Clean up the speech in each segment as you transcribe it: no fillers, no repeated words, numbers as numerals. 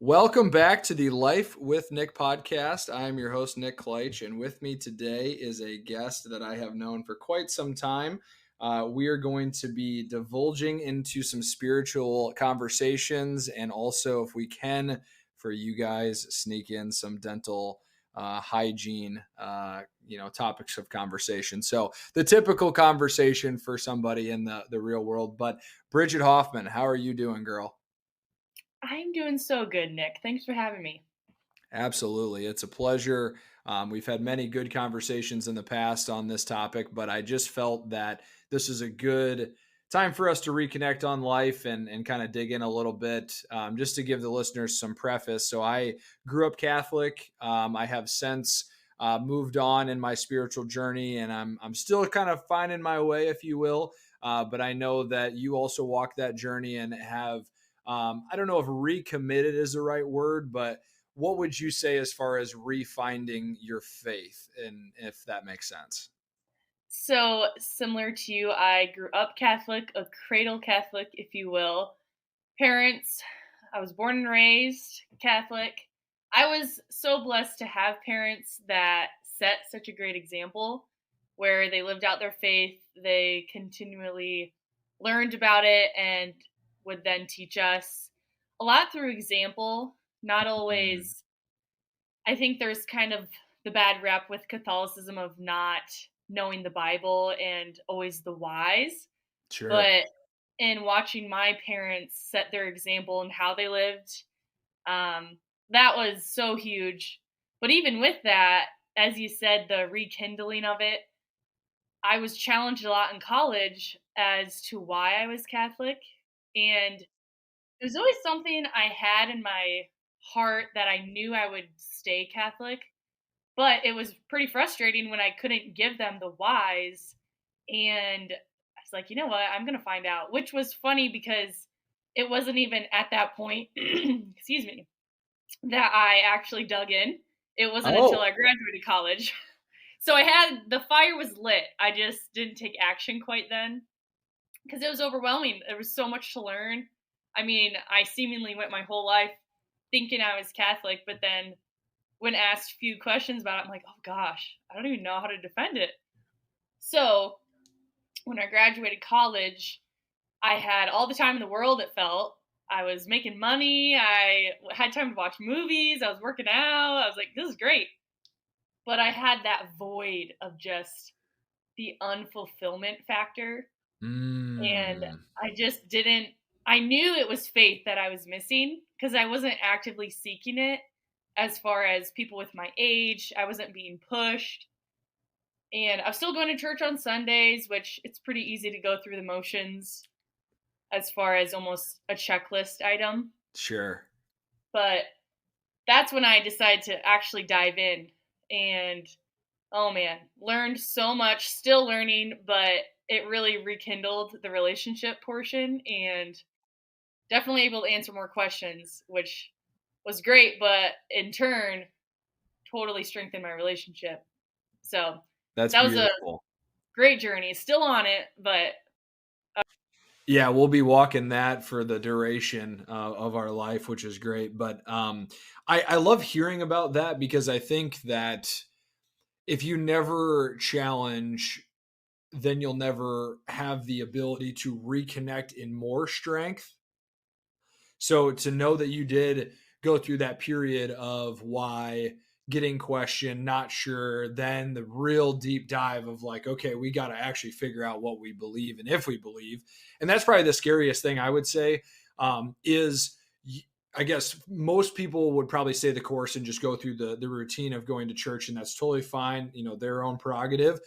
Welcome back to the Life with Nick podcast. I'm your host, Nick Kleitch, and with me today is a guest that I have known for quite some time. We are going to be divulging into some spiritual conversations and also, if we can, for you guys, sneak in some dental hygiene, topics of conversation. So the typical conversation for somebody in the real world. But Bridget Hoffman, how are you doing, girl? I'm doing so good, Nick. Thanks for having me. Absolutely. It's a pleasure. We've had many good conversations in the past on this topic, but I just felt that this is a good time for us to reconnect on life and kind of dig in a little bit. Just to give the listeners some preface. So, I grew up Catholic. I have since moved on in my spiritual journey, and I'm still kind of finding my way, if you will. But I know that you also walk that journey and have, I don't know if recommitted is the right word, but what would you say as far as refinding your faith, and if that makes sense? So, similar to you, I grew up Catholic, a cradle Catholic, if you will. Parents, I was born and raised Catholic. I was so blessed to have parents that set such a great example where they lived out their faith. They continually learned about it and would then teach us a lot through example, not Mm, always. I think there's kind of the bad rap with Catholicism of not knowing the Bible and always the whys. sure. But in watching my parents set their example and how they lived, um, that was so huge. But even with that, as you said, the rekindling of it, I was challenged a lot in college as to why I was Catholic. And it was always something I had in my heart that I knew I would stay Catholic. But it was pretty frustrating when I couldn't give them the whys, and I was like, "You know what? I'm gonna find out," which was funny because it wasn't even at that point, excuse me, that I actually dug in. It wasn't until Oh, I graduated college. So I had the fire was lit. I just didn't take action quite then because it was overwhelming. There was so much to learn. I mean, I seemingly went my whole life thinking I was Catholic, but then when asked a few questions about it, I'm like, oh gosh, I don't even know how to defend it. So when I graduated college, I had all the time in the world, it felt. I was making money. I had time to watch movies. I was working out. I was like, this is great. But I had that void of just the unfulfillment factor. And mm, I just didn't, I knew it was faith that I was missing because I wasn't actively seeking it as far as people with my age. I wasn't being pushed. And I'm still going to church on Sundays, which it's pretty easy to go through the motions as far as almost a checklist item. sure. But that's when I decided to actually dive in. And oh man, learned so much, still learning, but it really rekindled the relationship portion and definitely able to answer more questions, which was great, but in turn, totally strengthened my relationship. So That's that was a beautiful. great journey. Still on it, but Yeah, we'll be walking that for the duration of our life, which is great. But I love hearing about that because I think that if you never challenge, then you'll never have the ability to reconnect in more strength. So to know that you did go through that period of why, getting questioned, not sure, then the real deep dive of like, okay, we got to actually figure out what we believe and if we believe. And that's probably the scariest thing I would say, is I guess most people would probably stay the course and just go through the routine of going to church, and that's totally fine, their own prerogative.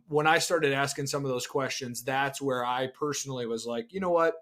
When I started asking some of those questions, that's where I personally was like, you know what,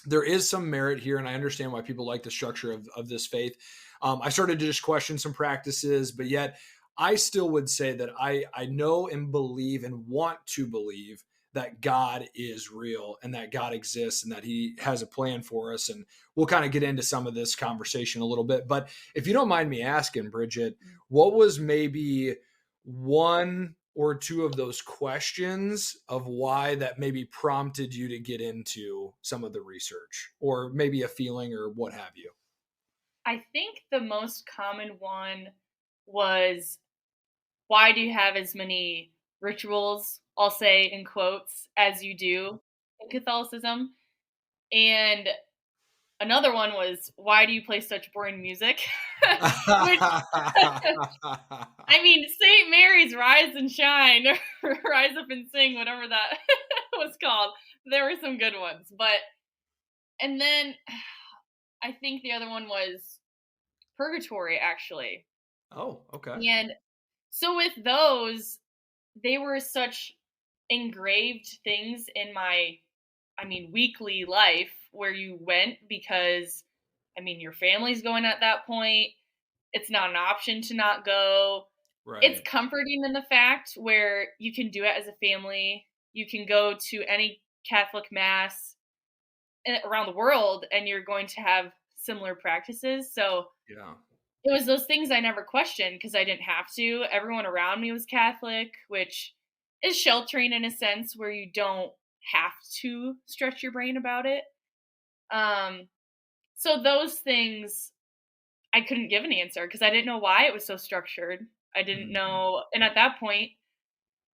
there is some merit here, and I understand why people like the structure of this faith. I started to just question some practices, but yet I still would say that I know and believe and want to believe that God is real and that God exists and that He has a plan for us. And we'll kind of get into some of this conversation a little bit. But if you don't mind me asking, Bridget, what was maybe one or two of those questions of why that maybe prompted you to get into some of the research, or maybe a feeling or what have you? I think the most common one was, why do you have as many rituals, I'll say in quotes, as you do in Catholicism? And another one was, why do you play such boring music? Which, I mean, St. Mary's Rise and Shine, or Rise Up and Sing, whatever that was called. There were some good ones. And then I think the other one was Purgatory, actually. Oh, okay. And so with those, they were such engraved things in my, I mean, weekly life where you went because, I mean, your family's going at that point. It's not an option to not go. It's Right. comforting in the fact where you can do it as a family. You can go to any Catholic mass around the world and you're going to have similar practices. So Yeah. it was those things I never questioned because I didn't have to. Everyone around me was Catholic, which is sheltering in a sense where you don't have to stretch your brain about it. Um, so those things I couldn't give an answer because I didn't know why it was so structured. I didn't Mhm. know, and at that point,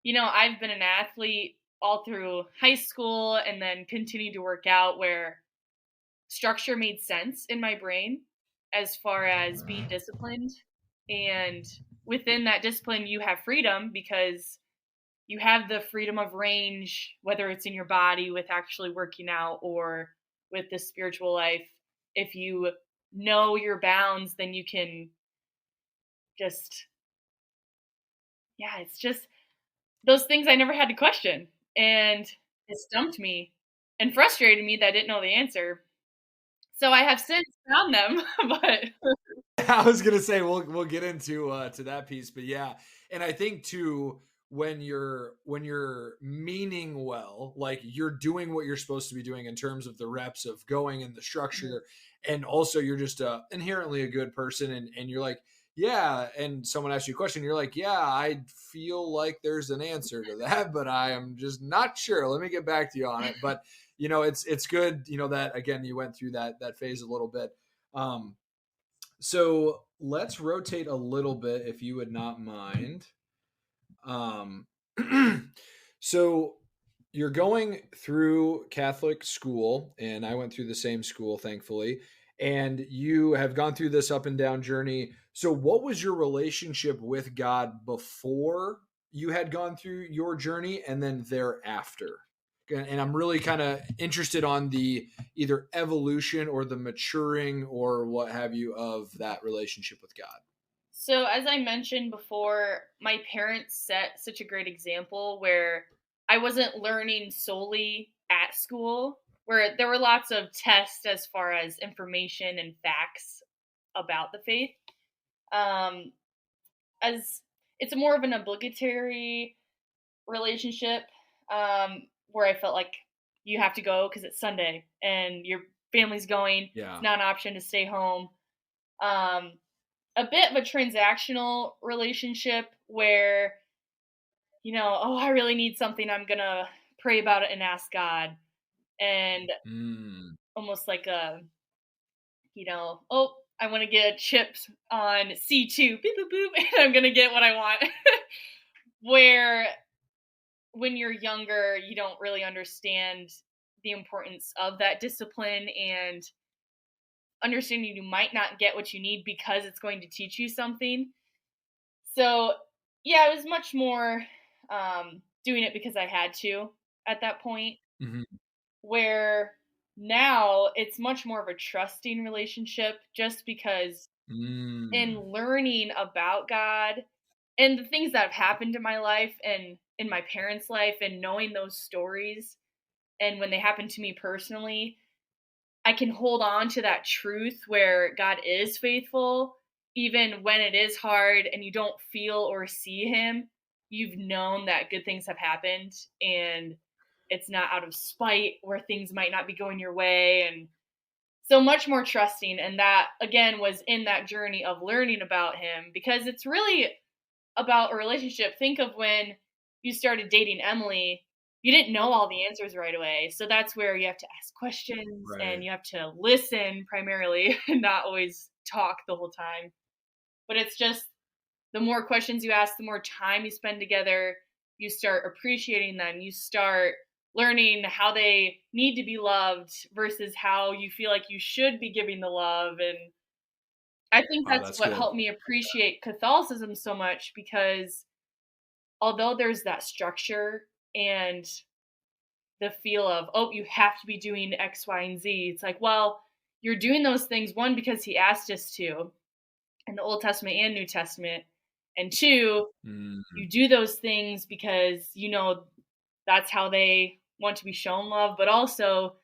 I've been an athlete all through high school and then continued to work out where structure made sense in my brain as far as being disciplined. And within that discipline, you have freedom because you have the freedom of range, whether it's in your body with actually working out or with the spiritual life. If you know your bounds, then you can just, yeah, it's just those things I never had to question. And it stumped me and frustrated me that I didn't know the answer. So I have since found them, but I was gonna say we'll get into to that piece, but yeah, and I think too when you're meaning well, like you're doing what you're supposed to be doing in terms of the reps of going and the structure, and also you're just inherently a good person, and you're like yeah, and someone asks you a question, you're like yeah, I feel like there's an answer to that, but I am just not sure. Let me get back to you on it, but it's good that again you went through that phase a little bit. Um, so let's rotate a little bit if you would not mind. Um, so you're going through Catholic school, and I went through the same school, thankfully. And you have gone through this up and down journey. So, what was your relationship with God before you had gone through your journey, and then thereafter? And I'm really kind of interested on the either evolution or the maturing or what have you of that relationship with God. so, as I mentioned before, my parents set such a great example where I wasn't learning solely at school, where there were lots of tests as far as information and facts about the faith. Um, as it's more of an obligatory relationship, where I felt like you have to go because it's Sunday and your family's going. It's Yeah. not an option to stay home. Um, a bit of a transactional relationship where, oh, I really need something. I'm going to pray about it and ask God. And Mm. almost like oh, I want to get chips on C2, boop, boop, boop, and I'm going to get what I want. Where when you're younger, you don't really understand the importance of that discipline and understanding you might not get what you need because it's going to teach you something. So, yeah, it was much more doing it because I had to at that point, Mhm. where now it's much more of a trusting relationship just because in Mm. learning about God and the things that have happened in my life and in my parents' life and knowing those stories and when they happen to me personally, I can hold on to that truth where God is faithful, even when it is hard and you don't feel or see Him. You've known that good things have happened, and it's not out of spite where things might not be going your way. And so much more trusting. And that, again, was in that journey of learning about Him because it's really about a relationship. Think of when you started dating Emily, you didn't know all the answers right away. So that's where you have to ask questions and Right. you have to listen primarily, and not always talk the whole time. But it's just the more questions you ask, the more time you spend together, you start appreciating them. You start learning how they need to be loved versus how you feel like you should be giving the love. And I think Wow, that's that's what good. helped me appreciate Catholicism so much, because although there's that structure and the feel of, oh, you have to be doing X, Y, and Z, it's like, well, you're doing those things, one, because he asked us to in the Old Testament and New Testament, and two, Mm, you do those things because you know that's how they want to be shown love, but also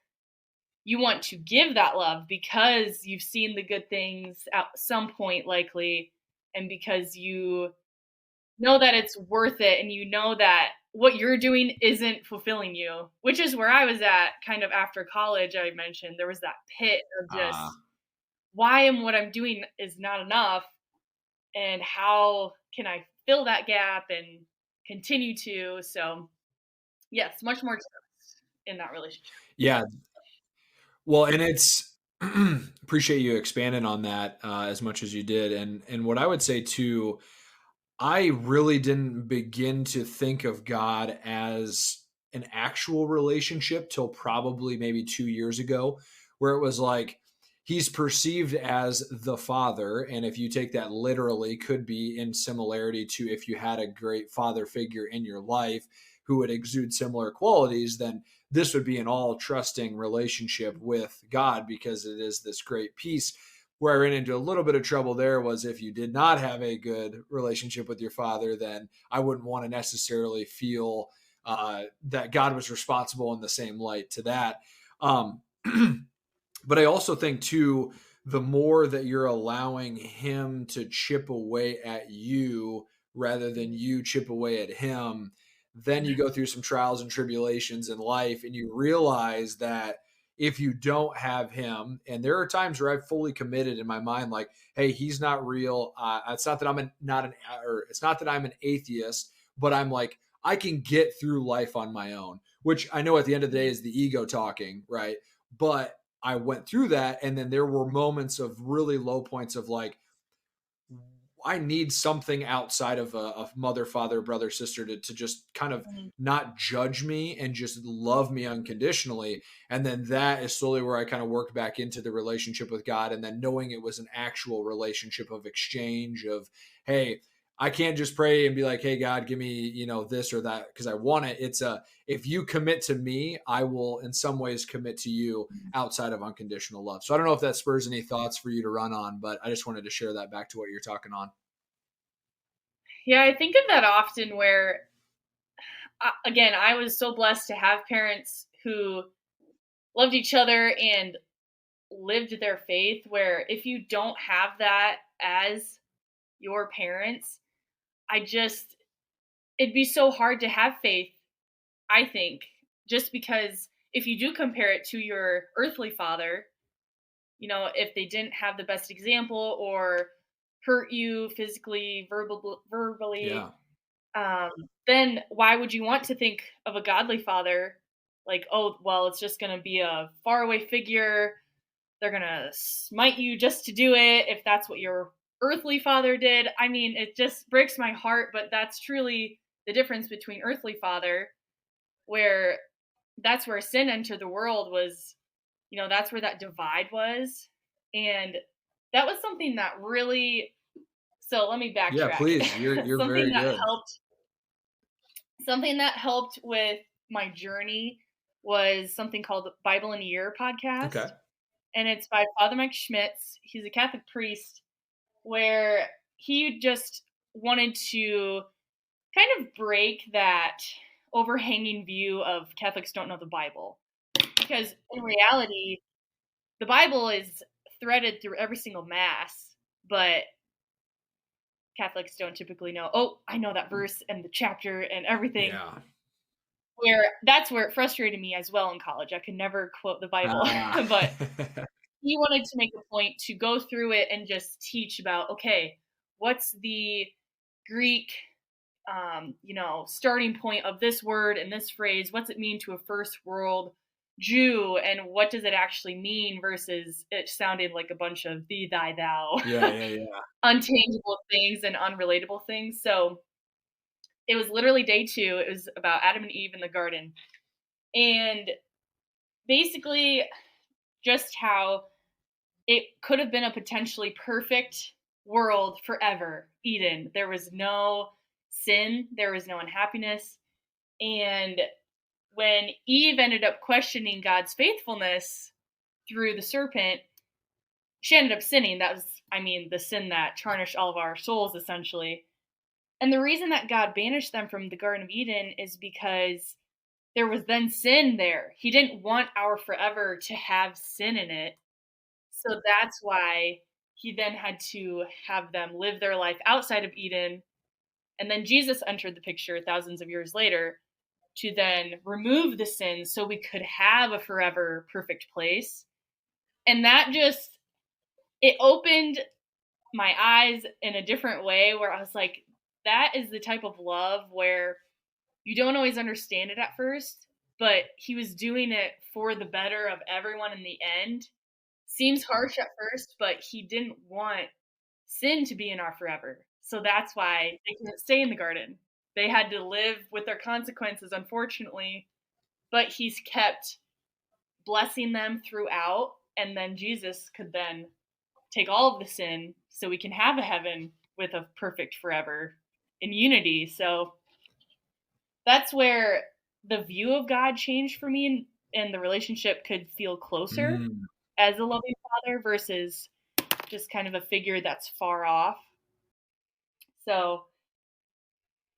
you want to give that love because you've seen the good things at some point likely, and because you know that it's worth it, and you know that what you're doing isn't fulfilling you, which is where I was at kind of after college. I mentioned there was that pit of ah, just, why am what I'm doing is not enough, and how can I fill that gap and continue to. So yes, much more trust in that relationship. yeah. Well, and it's appreciate you expanding on that as much as you did, and what I would say too, I really didn't begin to think of God as an actual relationship till probably maybe 2 years ago, where it was like he's perceived as the father. And if you take that literally, could be in similarity to if you had a great father figure in your life who would exude similar qualities, then this would be an all trusting relationship with God because it is this great peace. Where I ran into a little bit of trouble there was if you did not have a good relationship with your father, then I wouldn't want to necessarily feel that God was responsible in the same light to that. Um, but I also think too, the more that you're allowing him to chip away at you rather than you chip away at him, then you go through some trials and tribulations in life and you realize that if you don't have him, and there are times where I've fully committed in my mind, like, hey, he's not real. It's not that not an, or it's not that I'm an atheist, but I'm like, I can get through life on my own, which I know at the end of the day Mhm. is the ego talking, right? But I went through that. And then there were moments of really low points of like, I need something outside of a mother, father, brother, sister to just kind of Mhm. not judge me and just love me unconditionally. And then that is slowly where I kind of worked back into the relationship with God. And then knowing it was an actual relationship of exchange of, hey, I can't just pray and be like, hey, God, give me, this or that because I want it. It's if you commit to me, I will in some ways commit to you outside of unconditional love. So I don't know if that spurs any thoughts for you to run on, but I just wanted to share that back to what you're talking on. Yeah, I think of that often where, again, I was so blessed to have parents who loved each other and lived their faith, where if you don't have that as your parents, I just, it'd be so hard to have faith, I think, just because if you do compare it to your earthly father, if they didn't have the best example or hurt you physically, verbally, Yeah. um, then why would you want to think of a godly father like, oh, well, it's just going to be a faraway figure. They're going to smite you just to do it if that's what your earthly father did. I mean, it just breaks my heart, but that's truly the difference between earthly father, where that's where sin entered the world, was, that's where that divide was. And that was something that really, so let me Yeah, backtrack. please. You're something very that good. helped something that helped with my journey was something called the Bible in a Year podcast. Okay. And it's by Father Mike Schmitz. He's a Catholic priest, where he just wanted to kind of break that overhanging view of Catholics don't know the Bible. Because in reality, the Bible is threaded through every single mass, but Catholics don't typically know, oh, I know that verse and the chapter and everything. Yeah. Where that's where it frustrated me as well in college. I could never quote the Bible, Ah. but he wanted to make a point to go through it and just teach about, okay, what's the Greek, starting point of this word and this phrase? What's it mean to a first world Jew and what does it actually mean versus it sounded like a bunch of thee, thy, thou, Yeah, yeah, yeah. untangible things and unrelatable things. So it was literally day 2. It was about Adam and Eve in the garden. And basically, just how it could have been a potentially perfect world forever. Eden. There was no sin, there was no unhappiness. And when Eve ended up questioning God's faithfulness through the serpent, she ended up sinning. That was, I mean, the sin that tarnished all of our souls, essentially. And the reason that God banished them from the Garden of Eden is because there was then sin there. He didn't want our forever to have sin in it. So that's why he then had to have them live their life outside of Eden. And then Jesus entered the picture thousands of years later to then remove the sin so we could have a forever perfect place. And that just, it opened my eyes in a different way where I was like, that is the type of love where you don't always understand it at first, but he was doing it for the better of everyone in the end. Seems harsh at first, but he didn't want sin to be in our forever. So that's why they couldn't stay in the garden. They had to live with their consequences, unfortunately, but he's kept blessing them throughout. And then Jesus could then take all of the sin so we can have a heaven with a perfect forever in unity. So that's where the view of God changed for me, and the relationship could feel closer Mm. as a loving father versus just kind of a figure that's far off. So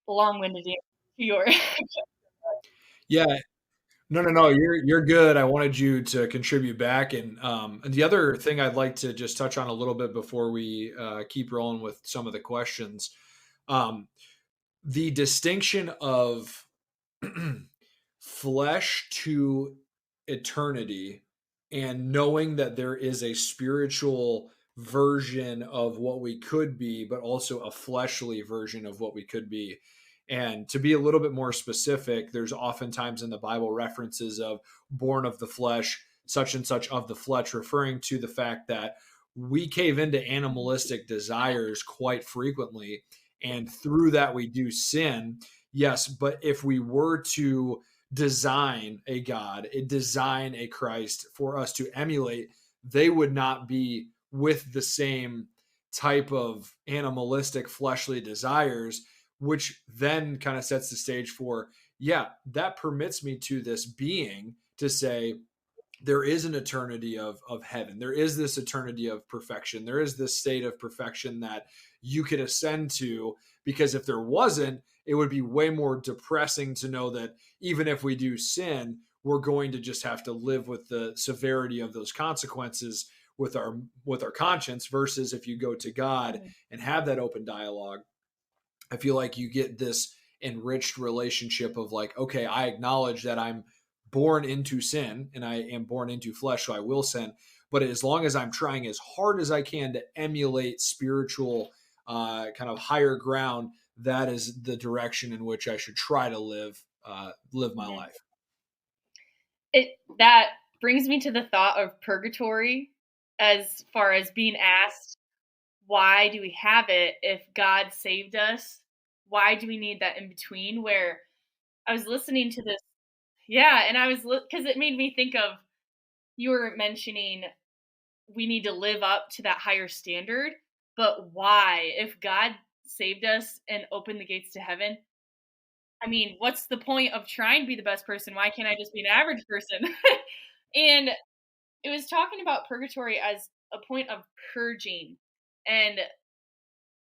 long-winded answer to your Yeah. No, no, no. You're good. I wanted you to contribute back, and the other thing I'd like to just touch on a little bit before we keep rolling with some of the questions, um, the distinction of flesh to eternity, and knowing that there is a spiritual version of what we could be, but also a fleshly version of what we could be. And to be a little bit more specific, there's oftentimes in the Bible references of born of the flesh, such and such of the flesh, referring to the fact that we cave into animalistic desires quite frequently. And through that, we do sin. Yes, but if we were to design a God, design a Christ for us to emulate, they would not be with the same type of animalistic fleshly desires, which then kind of sets the stage for, yeah, that permits me to this being to say, there is an eternity of heaven. There is this eternity of perfection. There is this state of perfection that you could ascend to, because if there wasn't, it would be way more depressing to know that even if we do sin, we're going to just have to live with the severity of those consequences with our conscience, versus if you go to God and have that open dialogue, I feel like you get this enriched relationship of like, okay, I acknowledge that I'm born into sin and I am born into flesh, so I will sin. But as long as I'm trying as hard as I can to emulate spiritual kind of higher ground, that is the direction in which I should try to live my Mhm. life. It that brings me to the thought of purgatory as far as being asked, why do we have it if God saved us? Why do we need that in between? Where I was listening to this, yeah, and I was because it made me think of, you were mentioning we need to live up to that higher standard, but why? If God saved us and opened the gates to heaven, I mean, what's the point of trying to be the best person? Why can't I just be an average person? And it was talking about purgatory as a point of purging and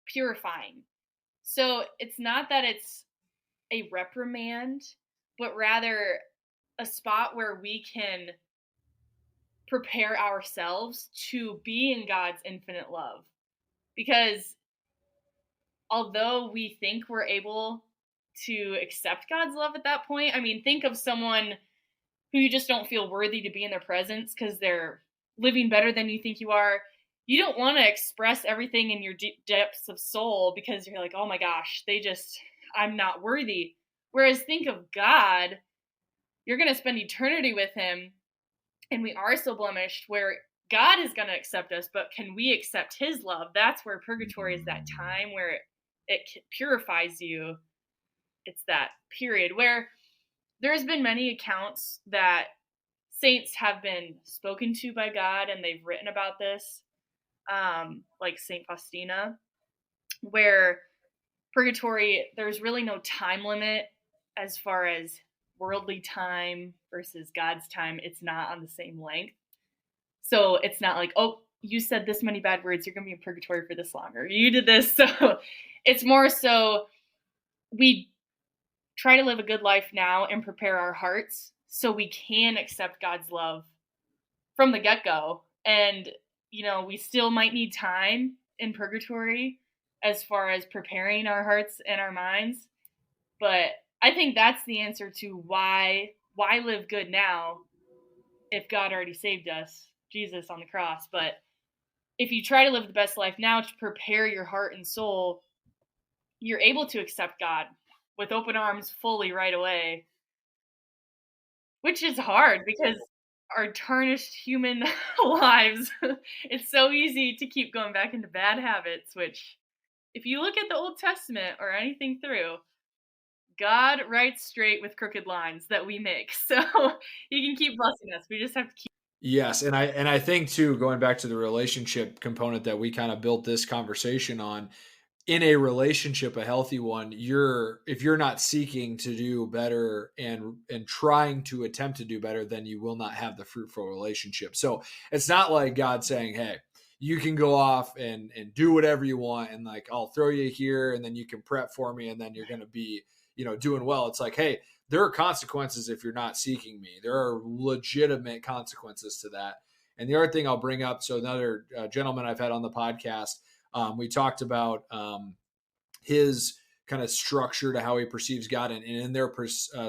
purifying. So it's not that it's a reprimand, but rather a spot where we can prepare ourselves to be in God's infinite love. Because although we think we're able to accept God's love at that point, I mean, think of someone who you just don't feel worthy to be in their presence because they're living better than you think you are. You don't want to express everything in your deep depths of soul because you're like, oh my gosh, I'm not worthy. Whereas think of God, you're going to spend eternity with him. and we are so blemished where God is going to accept us, but can we accept his love? That's where purgatory is, that time where it purifies you. It's that period where there's been many accounts that saints have been spoken to by God, and they've written about this, like Saint Faustina, where purgatory, there's really no time limit as far as worldly time versus God's time. It's not on the same length. So it's not like, oh, you said this many bad words, you're going to be in purgatory for this longer. You did this. So it's more so we try to live a good life now and prepare our hearts so we can accept God's love from the get go. And, we still might need time in purgatory as far as preparing our hearts and our minds. But I think that's the answer to why live good now if God already saved us, Jesus on the cross. But if you try to live the best life now to prepare your heart and soul, you're able to accept God with open arms fully right away, which is hard because our tarnished human lives, it's so easy to keep going back into bad habits, which if you look at the Old Testament or anything through, God writes straight with crooked lines that we make. So he can keep blessing us. We just have to keep. Yes, and I think too, going back to the relationship component that we kind of built this conversation on, in a relationship, a healthy one, if you're not seeking to do better and trying to attempt to do better, then you will not have the fruitful relationship. So it's not like God saying, hey, you can go off and do whatever you want, and like I'll throw you here and then you can prep for me and then you're going to be doing well. It's like, hey, there are consequences if you're not seeking me. There are legitimate consequences to that. And the other thing I'll bring up, so another gentleman I've had on the podcast, we talked about his kind of structure to how he perceives God, and in their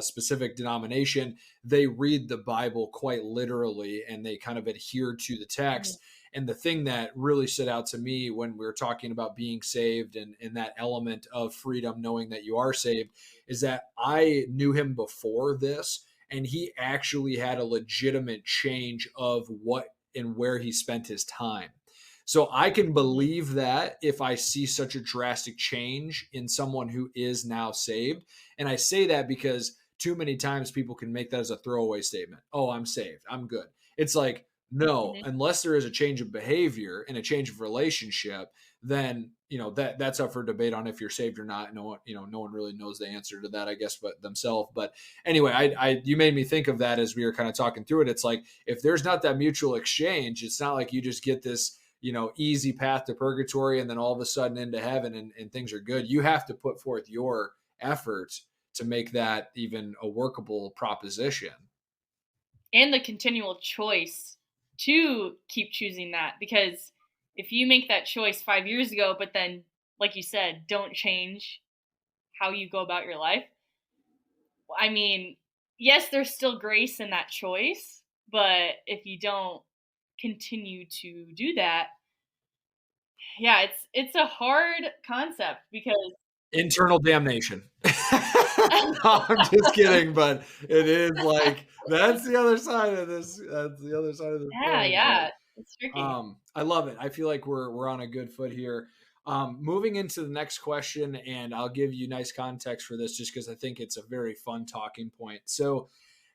specific denomination, they read the Bible quite literally and they kind of adhere to the text. And the thing that really stood out to me when we were talking about being saved and that element of freedom, knowing that you are saved, is that I knew him before this, and he actually had a legitimate change of what and where he spent his time. So I can believe that if I see such a drastic change in someone who is now saved. And I say that because too many times people can make that as a throwaway statement. Oh, I'm saved. I'm good. It's like, no, Mhm. unless there is a change of behavior and a change of relationship, then that's up for debate on if you're saved or not. No one, no one really knows the answer to that, I guess, but themselves. But anyway, you made me think of that as we were kind of talking through it. It's like, if there's not that mutual exchange, it's not like you just get this easy path to purgatory and then all of a sudden into heaven and things are good. You have to put forth your effort to make that even a workable proposition. And the continual choice to keep choosing that, because if you make that choice 5 years ago but then, like you said, don't change how you go about your life, I mean, yes, there's still grace in that choice, but if you don't continue to do that, yeah, it's a hard concept because Internal damnation. No, I'm just kidding, but it is like that's the other side of this. That's the other side of the yeah, coin. yeah, it's But tricky. I love it. I feel like we're on a good foot here. Moving into the next question, and I'll give you nice context for this, just because I think it's a very fun talking point. So,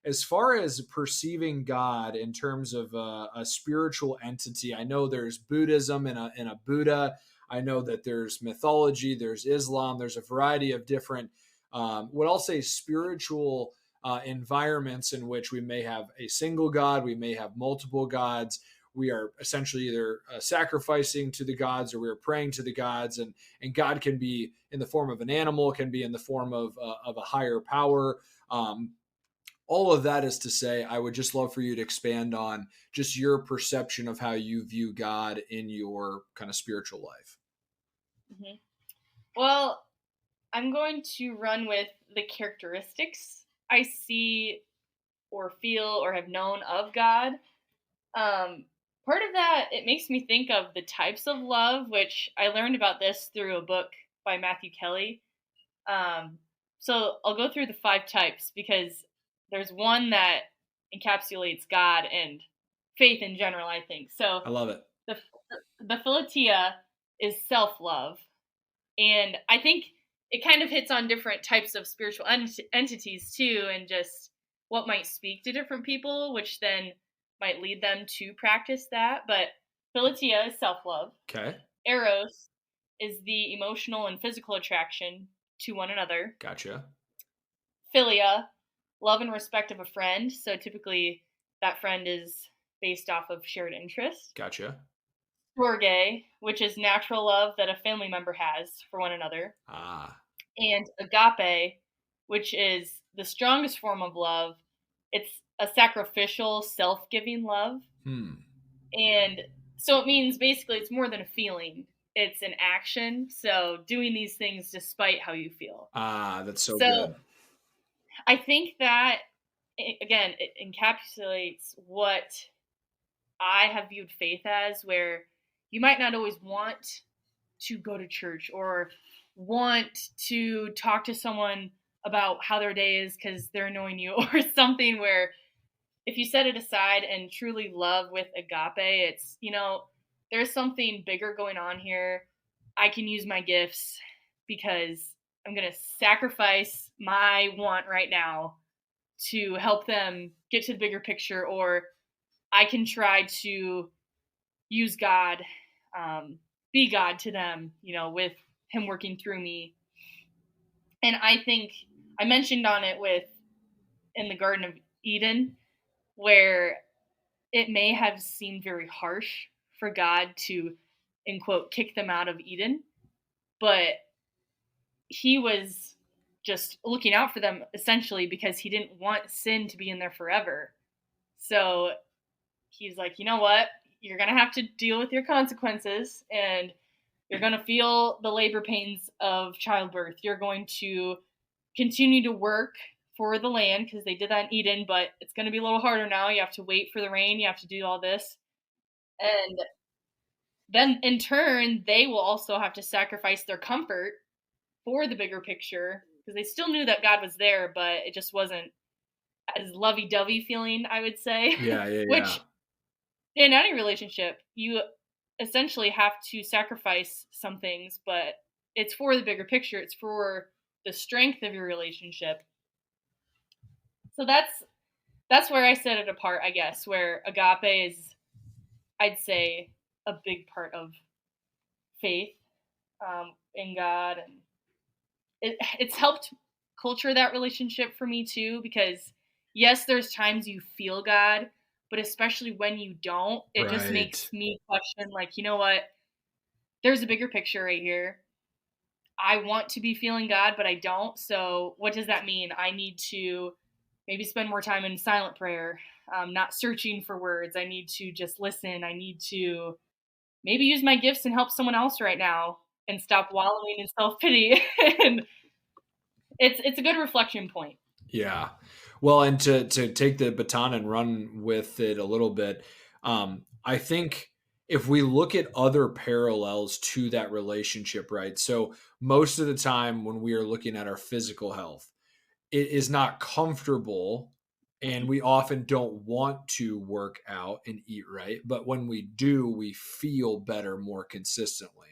as far as perceiving God in terms of a spiritual entity, I know there's Buddhism and a Buddha. I know that there's mythology, there's Islam, there's a variety of different, what I'll say, spiritual environments in which we may have a single God, we may have multiple gods. We are essentially either sacrificing to the gods or we are praying to the gods, and God can be in the form of an animal, can be in the form of a higher power. All of that is to say, I would just love for you to expand on just your perception of how you view God in your kind of spiritual life. Hmm. Well, I'm going to run with the characteristics I see or feel or have known of God. Um, Part of that, it makes me think of the types of love, which I learned about this through a book by Matthew Kelly. Um, so I'll go through the 5 types because there's one that encapsulates God, and faith in general, I think. So I love it. the the philatia is self-love, and I think it kind of hits on different types of spiritual entities too, and just what might speak to different people, which then might lead them to practice that. But philatia is self-love. Okay. Eros is the emotional and physical attraction to one another. Gotcha. Philia, love and respect of a friend. So typically that friend is based off of shared interest. Gotcha. Storge, which is natural love that a family member has for one another. Ah. And agape, which is the strongest form of love. It's a sacrificial, self giving love. Hmm. And so it means basically it's more than a feeling, it's an action. So doing these things despite how you feel. Ah, that's so So good. I think that, again, it encapsulates what I have viewed faith as, where you might not always want to go to church or want to talk to someone about how their day is because they're annoying you or something, where if you set it aside and truly love with agape, it's, there's something bigger going on here. I can use my gifts because I'm going to sacrifice my want right now to help them get to the bigger picture, or I can try to use God, be God to them, with Him working through me. And I think I mentioned on it with in the Garden of Eden, where it may have seemed very harsh for God to, in quote, kick them out of Eden, but He was just looking out for them essentially because He didn't want sin to be in there forever. So He's like, you know what? You're going to have to deal with your consequences, and you're going to feel the labor pains of childbirth. You're going to continue to work for the land because they did that in Eden, but it's going to be a little harder now. You have to wait for the rain. You have to do all this. And then in turn, they will also have to sacrifice their comfort for the bigger picture because they still knew that God was there, but it just wasn't as lovey-dovey feeling, I would say, Yeah, yeah, yeah. which in any relationship, you essentially have to sacrifice some things, but it's for the bigger picture. It's for the strength of your relationship. So that's where I set it apart, I guess, where agape is, I'd say, a big part of faith in God, and it's helped culture that relationship for me too. Because yes, there's times you feel God, but especially when you don't, it just Right. makes me question, like, you know what? There's a bigger picture right here. I want to be feeling God, but I don't. So what does that mean? I need to maybe spend more time in silent prayer, not searching for words. I need to just listen. I need to maybe use my gifts and help someone else right now and stop wallowing in self pity. And it's a good reflection point. Yeah. Well, and to take the baton and run with it a little bit, I think if we look at other parallels to that relationship, right? So most of the time when we are looking at our physical health, it is not comfortable, and we often don't want to work out and eat right, but when we do, we feel better more consistently.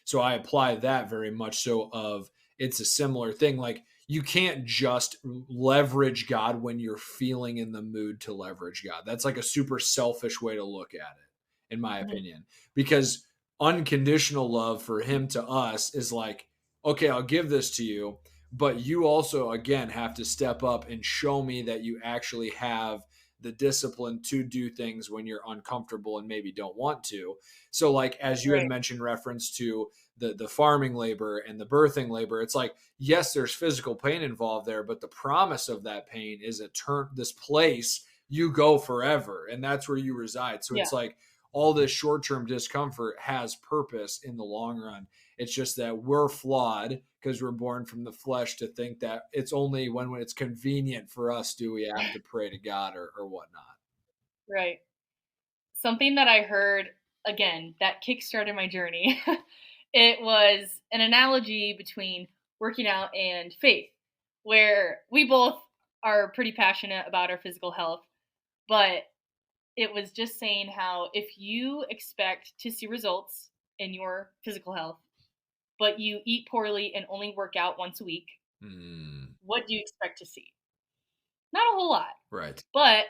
So I apply that very much so of it's a similar thing. Like, you can't just leverage God when you're feeling in the mood to leverage God. That's like a super selfish way to look at it, in my Mhm. opinion, because unconditional love for him to us is like, okay, I'll give this to you, but you also again have to step up and show me that you actually have the discipline to do things when you're uncomfortable and maybe don't want to. So like, as you had Right. mentioned, reference to the farming labor and the birthing labor, it's like, yes, there's physical pain involved there, but the promise of that pain is a turn, this place you go forever, and that's where you reside. So Yeah. it's like all this short-term discomfort has purpose in the long run. It's just that we're flawed because we're born from the flesh to think that it's only when it's convenient for us do we have to pray to God or whatnot. Right. Something that I heard, again, that kickstarted my journey. It was an analogy between working out and faith, where we both are pretty passionate about our physical health, but it was just saying how if you expect to see results in your physical health, but you eat poorly and only work out once a week, Mm, what do you expect to see? Not a whole lot. right. But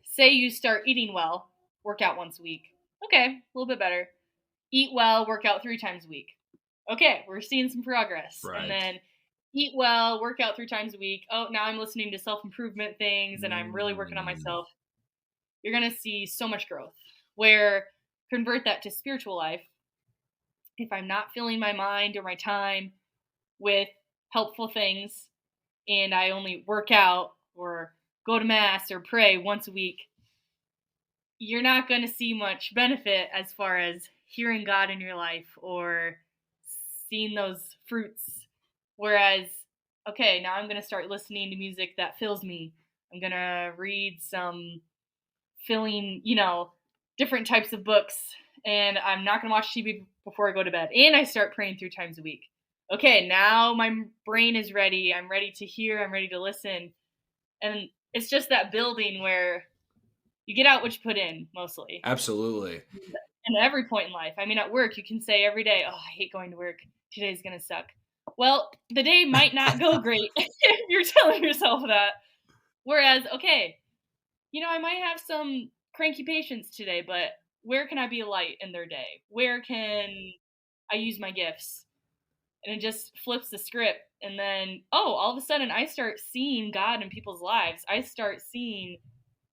say you start eating well, work out once a week. Okay, a little bit better. Eat well, work out 3 times a week. Okay, we're seeing some progress. And Right. then eat well, work out 3 times a week. Oh, now I'm listening to self improvement things and I'm really working on Mm, myself. You're going to see so much growth. Where convert that to spiritual life. If I'm not filling my mind or my time with helpful things and I only work out or go to mass or pray once a week, you're not going to see much benefit as far as hearing God in your life or seeing those fruits. Whereas, okay, now I'm going to start listening to music that fills me. I'm going to read some filling, different types of books. And I'm not going to watch TV before I go to bed. And I start praying 3 times a week. Okay, now my brain is ready. I'm ready to hear. I'm ready to listen. And it's just that building where you get out what you put in mostly. absolutely. And every point in life. I mean, at work, you can say every day, "Oh, I hate going to work. Today's gonna suck." Well, the day might not go great if you're telling yourself that. Whereas, okay, I might have some cranky patients today, but where can I be a light in their day? Where can I use my gifts? And it just flips the script. And then, oh, all of a sudden, I start seeing God in people's lives. I start seeing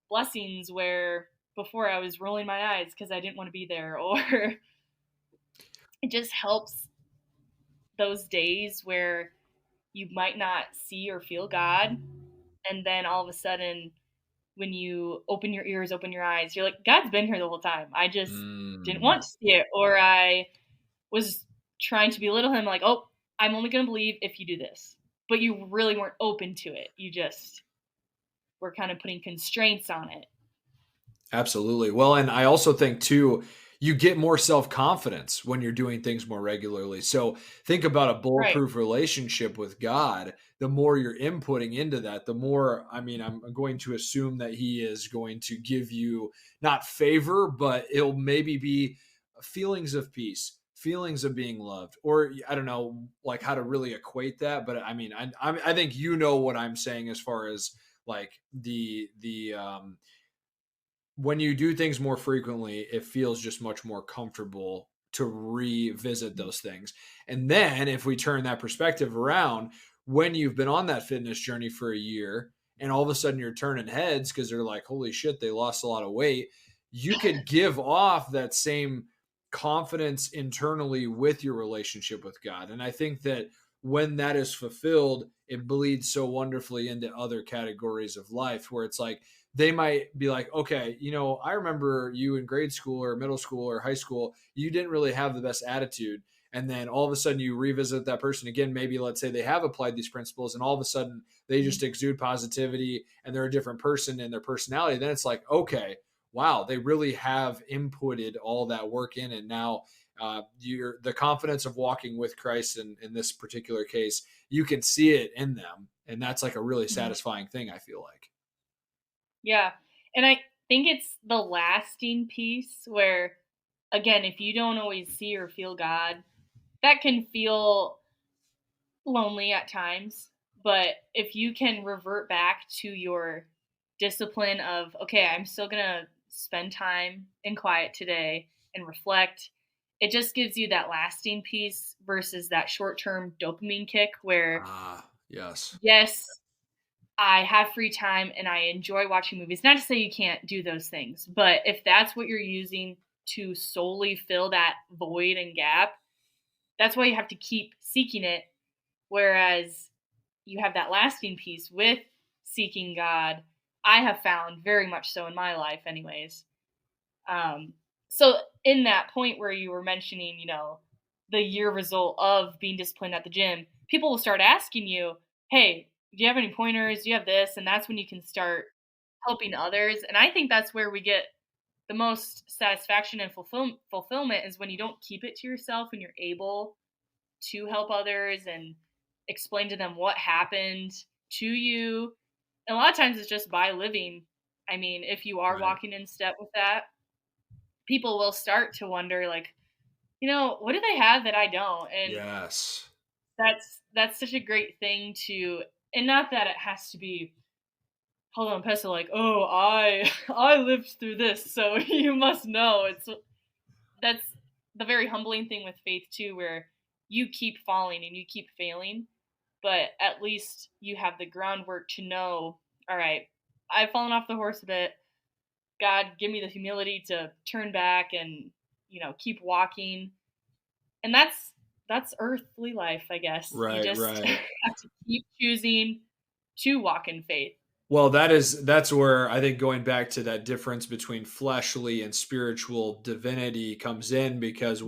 blessings where before I was rolling my eyes because I didn't want to be there, or it just helps those days where you might not see or feel God. And then all of a sudden, when you open your ears, open your eyes, you're like, God's been here the whole time. I just didn't Mm, want to see it. Or I was trying to belittle him, like, oh, I'm only going to believe if you do this. But you really weren't open to it. You just were kind of putting constraints on it. absolutely. Well, and I also think too, you get more self confidence when you're doing things more regularly. So think about a Right. bulletproof relationship with God. The more you're inputting into that, the more, I mean, I'm going to assume that He is going to give you not favor, but it'll maybe be feelings of peace, feelings of being loved, or I don't know, like how to really equate that. But I mean, I think you know what I'm saying as far as like the when you do things more frequently, it feels just much more comfortable to revisit those things. And then if we turn that perspective around, when you've been on that fitness journey for a year and all of a sudden you're turning heads because they're like, holy shit, they lost a lot of weight, you could give off that same confidence internally with your relationship with God. And I think that when that is fulfilled, it bleeds so wonderfully into other categories of life where it's like, they might be like, okay, I remember you in grade school or middle school or high school, you didn't really have the best attitude. And then all of a sudden you revisit that person again. Maybe let's say they have applied these principles and all of a sudden they just exude positivity and they're a different person in their personality. Then it's like, okay, wow, they really have inputted all that work in. And now you're the confidence of walking with Christ in this particular case, you can see it in them. And that's like a really Mhm. satisfying thing, I feel like. Yeah. And I think it's the lasting piece where, again, if you don't always see or feel God, that can feel lonely at times. But if you can revert back to your discipline of, okay, I'm still going to spend time in quiet today and reflect, it just gives you that lasting piece versus that short term dopamine kick where, Ah, yes. yes, I have free time and I enjoy watching movies. Not to say you can't do those things, but if that's what you're using to solely fill that void and gap, that's why you have to keep seeking it. Whereas you have that lasting piece with seeking God, I have found very much so in my life, anyways. Um, so, in that point where you were mentioning, the year result of being disciplined at the gym, people will start asking you, hey, do you have any pointers? Do you have this? And that's when you can start helping others. And I think that's where we get the most satisfaction and fulfillment is when you don't keep it to yourself and you're able to help others and explain to them what happened to you. And a lot of times it's just by living. I mean, if you are Right. walking in step with that, people will start to wonder, like, what do they have that I don't? And Yes. that's such a great thing to, and not that it has to be hold on pestle like, oh, I lived through this, so you must know. That's the very humbling thing with faith too, where you keep falling and you keep failing, but at least you have the groundwork to know, all right, I've fallen off the horse a bit. God, give me the humility to turn back and, keep walking. And that's earthly life, I guess. You Right, just right. have to keep choosing to walk in faith. Well, that's where I think going back to that difference between fleshly and spiritual divinity comes in, because Mhm.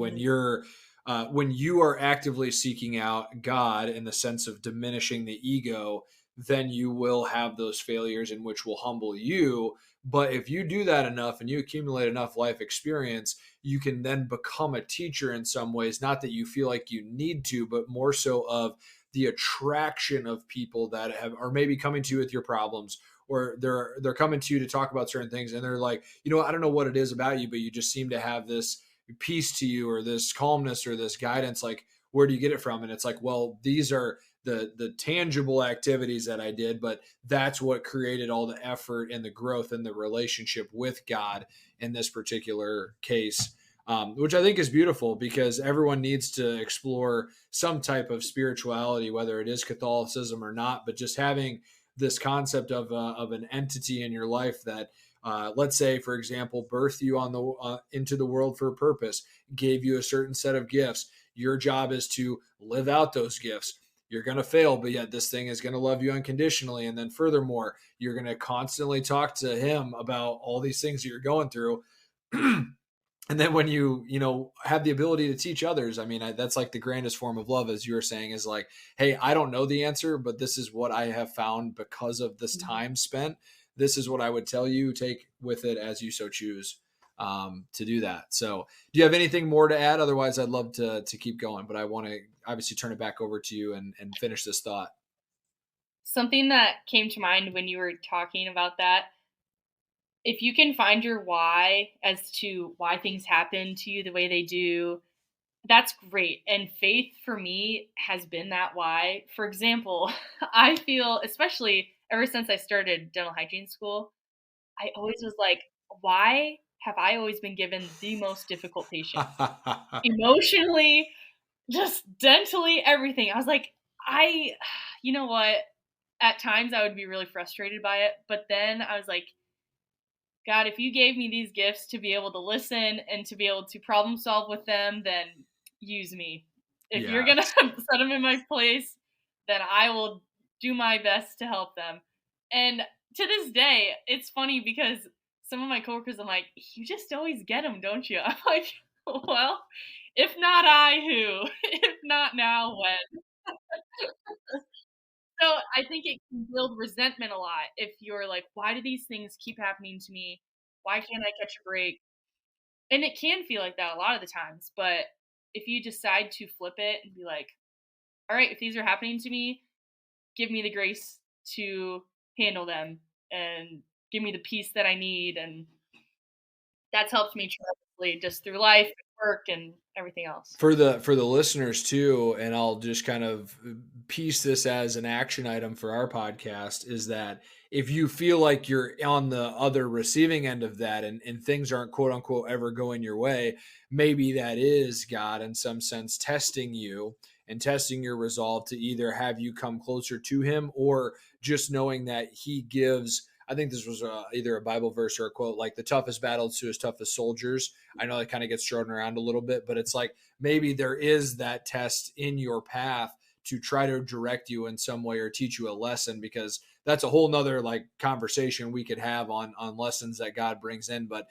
when you are actively seeking out God in the sense of diminishing the ego, then you will have those failures in which will humble you. But if you do that enough and you accumulate enough life experience, you can then become a teacher in some ways. Not that you feel like you need to, but more so of the attraction of people that are maybe coming to you with your problems, or they're coming to you to talk about certain things, and they're like, I don't know what it is about you, but you just seem to have this peace to you, or this calmness, or this guidance. Like, where do you get it from? And it's like, well, these are the tangible activities that I did, but that's what created all the effort and the growth and the relationship with God in this particular case. Which I think is beautiful, because everyone needs to explore some type of spirituality, whether it is Catholicism or not. But just having this concept of an entity in your life that, let's say, for example, birthed you into the world for a purpose, gave you a certain set of gifts. Your job is to live out those gifts. You're going to fail, but yet this thing is going to love you unconditionally. And then furthermore, you're going to constantly talk to him about all these things that you're going through. And then when you have the ability to teach others, I mean, that's like the grandest form of love, as you were saying, is like, hey, I don't know the answer, but this is what I have found because of this Mhm. time spent. This is what I would tell you. Take with it as you so choose, to do that. So do you have anything more to add? Otherwise, I'd love to keep going, but I want to obviously turn it back over to you and finish this thought. Something that came to mind when you were talking about that, if you can find your why as to why things happen to you the way they do, that's great. And faith for me has been that why. For example, I feel, especially ever since I started dental hygiene school, I always was like, why have I always been given the most difficult patients? Emotionally, just dentally, everything. I was like, I, you know what? At times I would be really frustrated by it. But then I was like, God, if you gave me these gifts to be able to listen and to be able to problem solve with them, then use me. If you're going to Yes. set them in my place, then I will do my best to help them. And to this day, it's funny because some of my coworkers, I'm like, you just always get them, don't you? I'm like, well, if not I, who? If not now, when? So I think it can build resentment a lot if you're like, why do these things keep happening to me? Why can't I catch a break? And it can feel like that a lot of the times, but if you decide to flip it and be like, all right, if these are happening to me, give me the grace to handle them and give me the peace that I need. And that's helped me tremendously just through life, work, and everything else. For the listeners too, and I'll just kind of piece this as an action item for our podcast, is that if you feel like you're on the other receiving end of that, and things aren't quote unquote ever going your way, maybe that is God in some sense testing you and testing your resolve to either have you come closer to him, or just knowing that he gives, I think this was either a Bible verse or a quote, like the toughest battles to his toughest soldiers. I know that kind of gets thrown around a little bit, but it's like maybe there is that test in your path to try to direct you in some way or teach you a lesson, because that's a whole nother like conversation we could have on lessons that God brings in. But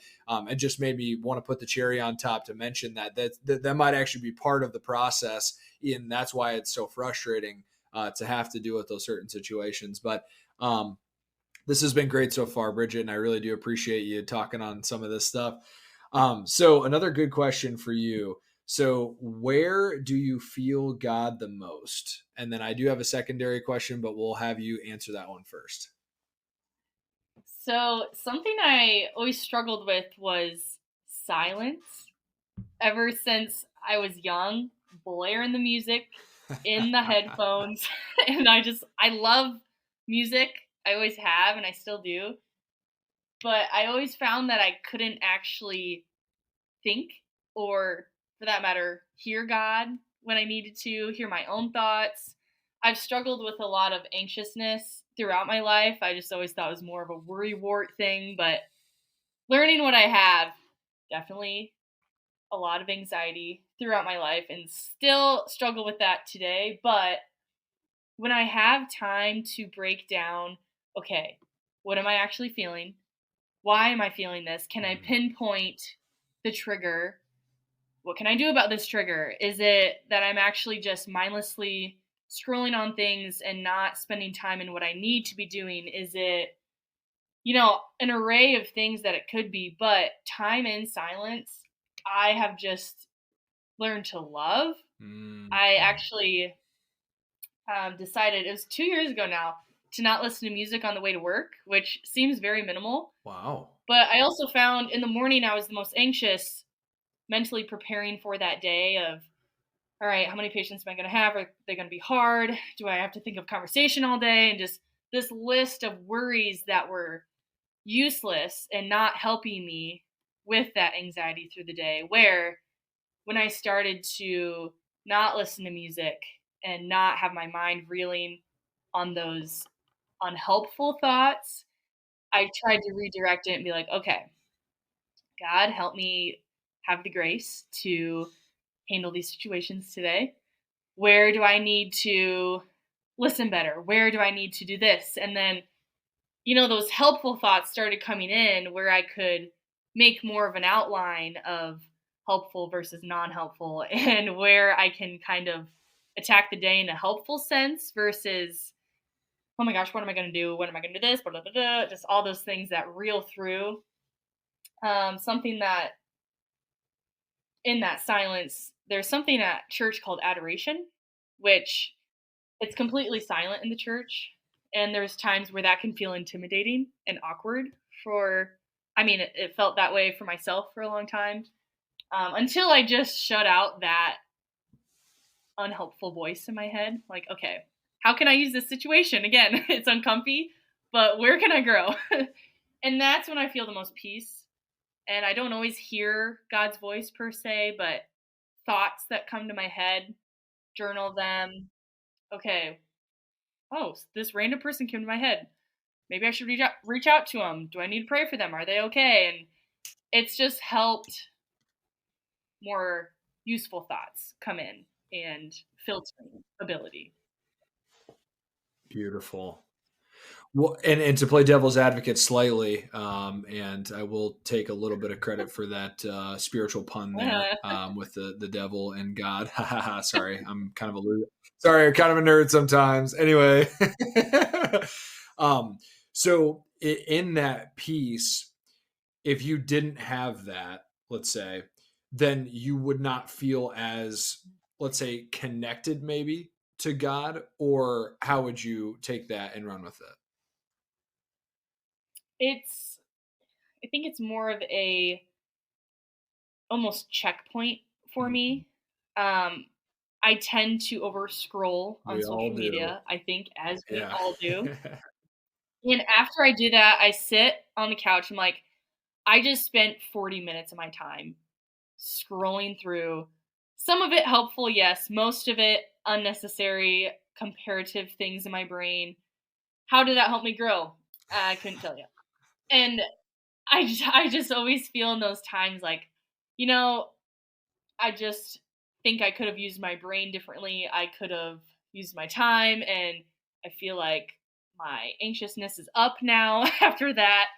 it just made me want to put the cherry on top to mention that might actually be part of the process, and that's why it's so frustrating to have to deal with those certain situations. But this has been great so far, Bridget, and I really do appreciate you talking on some of this stuff. So another good question for you. So where do you feel God the most? And then I do have a secondary question, but we'll have you answer that one first. So, something I always struggled with was silence. Ever since I was young, blaring the music in the headphones. And I love music. I always have, and I still do. But I always found that I couldn't actually think, or for that matter, hear God when I needed to, hear my own thoughts. I've struggled with a lot of anxiousness throughout my life. I just always thought it was more of a worry wart thing, but learning what I have, definitely a lot of anxiety throughout my life and still struggle with that today. But when I have time to break down, okay, what am I actually feeling? Why am I feeling this? Can I Mm. pinpoint the trigger? What can I do about this trigger? Is it that I'm actually just mindlessly scrolling on things and not spending time in what I need to be doing? Is it, an array of things that it could be, but time in silence, I have just learned to love. Mm. I actually decided, it was 2 years ago now, to not listen to music on the way to work, which seems very minimal. Wow. But I also found in the morning I was the most anxious, mentally preparing for that day of, all right, how many patients am I going to have? Are they going to be hard? Do I have to think of conversation all day? And just this list of worries that were useless and not helping me with that anxiety through the day. Where when I started to not listen to music and not have my mind reeling on those unhelpful thoughts, I tried to redirect it and be like, okay, God, help me have the grace to handle these situations today. Where do I need to listen better? Where do I need to do this? And then, those helpful thoughts started coming in where I could make more of an outline of helpful versus non helpful and where I can kind of attack the day in a helpful sense versus, oh my gosh, what am I going to do? When am I going to do this? Blah, blah, blah, blah. Just all those things that reel through. Something that in that silence, there's something at church called adoration, which it's completely silent in the church. And there's times where that can feel intimidating and awkward it felt that way for myself for a long time, until I just shut out that unhelpful voice in my head. Like, okay, how can I use this situation? Again, it's uncomfy, but where can I grow? And that's when I feel the most peace. And I don't always hear God's voice per se, but thoughts that come to my head, journal them. Okay, oh, this random person came to my head. Maybe I should reach out to them. Do I need to pray for them? Are they okay? And it's just helped more useful thoughts come in and filtering ability. Beautiful. Well, and to play devil's advocate slightly, and I will take a little bit of credit for that spiritual pun there with the devil and God. Sorry, I'm kind of a loser. Sorry, I'm kind of a nerd sometimes. Anyway, um, so in that piece, if you didn't have that, let's say, then you would not feel as, let's say, connected maybe to God, or how would you take that and run with it? it's I think it's more of a almost checkpoint for Mhm. me. I tend to over scroll on We all social do. media, I think, as we Yeah. all do. And after I do that, I sit on the couch. I'm like, I just spent 40 minutes of my time scrolling through. Some of it helpful, yes. Most of it unnecessary, comparative things in my brain. How did that help me grow? I couldn't tell you. And I just always feel in those times like, you know, I just think I could have used my brain differently. I could have used my time, and I feel like my anxiousness is up now after that.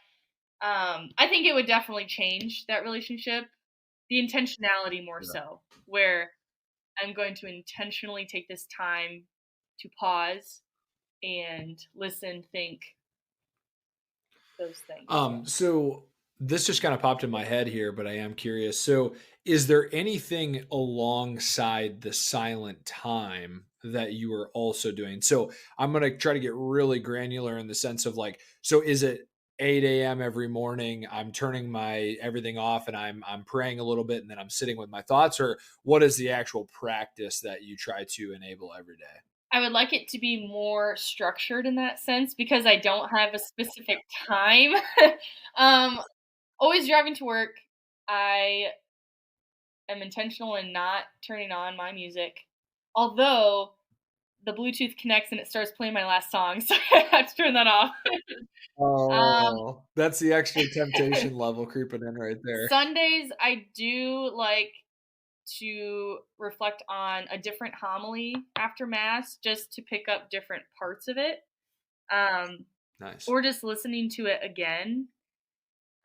I think it would definitely change that relationship. The intentionality more Yeah. so, where I'm going to intentionally take this time to pause and listen, think, those things. Yeah. So this just kind of popped in my head here, but I am curious. So, is there anything alongside the silent time that you are also doing? So, I'm going to try to get really granular in the sense of like, so is it 8 a.m. every morning, I'm turning my everything off and I'm praying a little bit and then I'm sitting with my thoughts? Or what is the actual practice that you try to enable every day? I would like it to be more structured in that sense because I don't have a specific time. um, Always driving to work, I am intentional in not turning on my music. Although the Bluetooth connects and it starts playing my last song, so I have to turn that off. Um, Oh, that's the extra temptation level creeping in right there. Sundays, I do like to reflect on a different homily after Mass just to pick up different parts of it, um, Nice. or just listening to it again.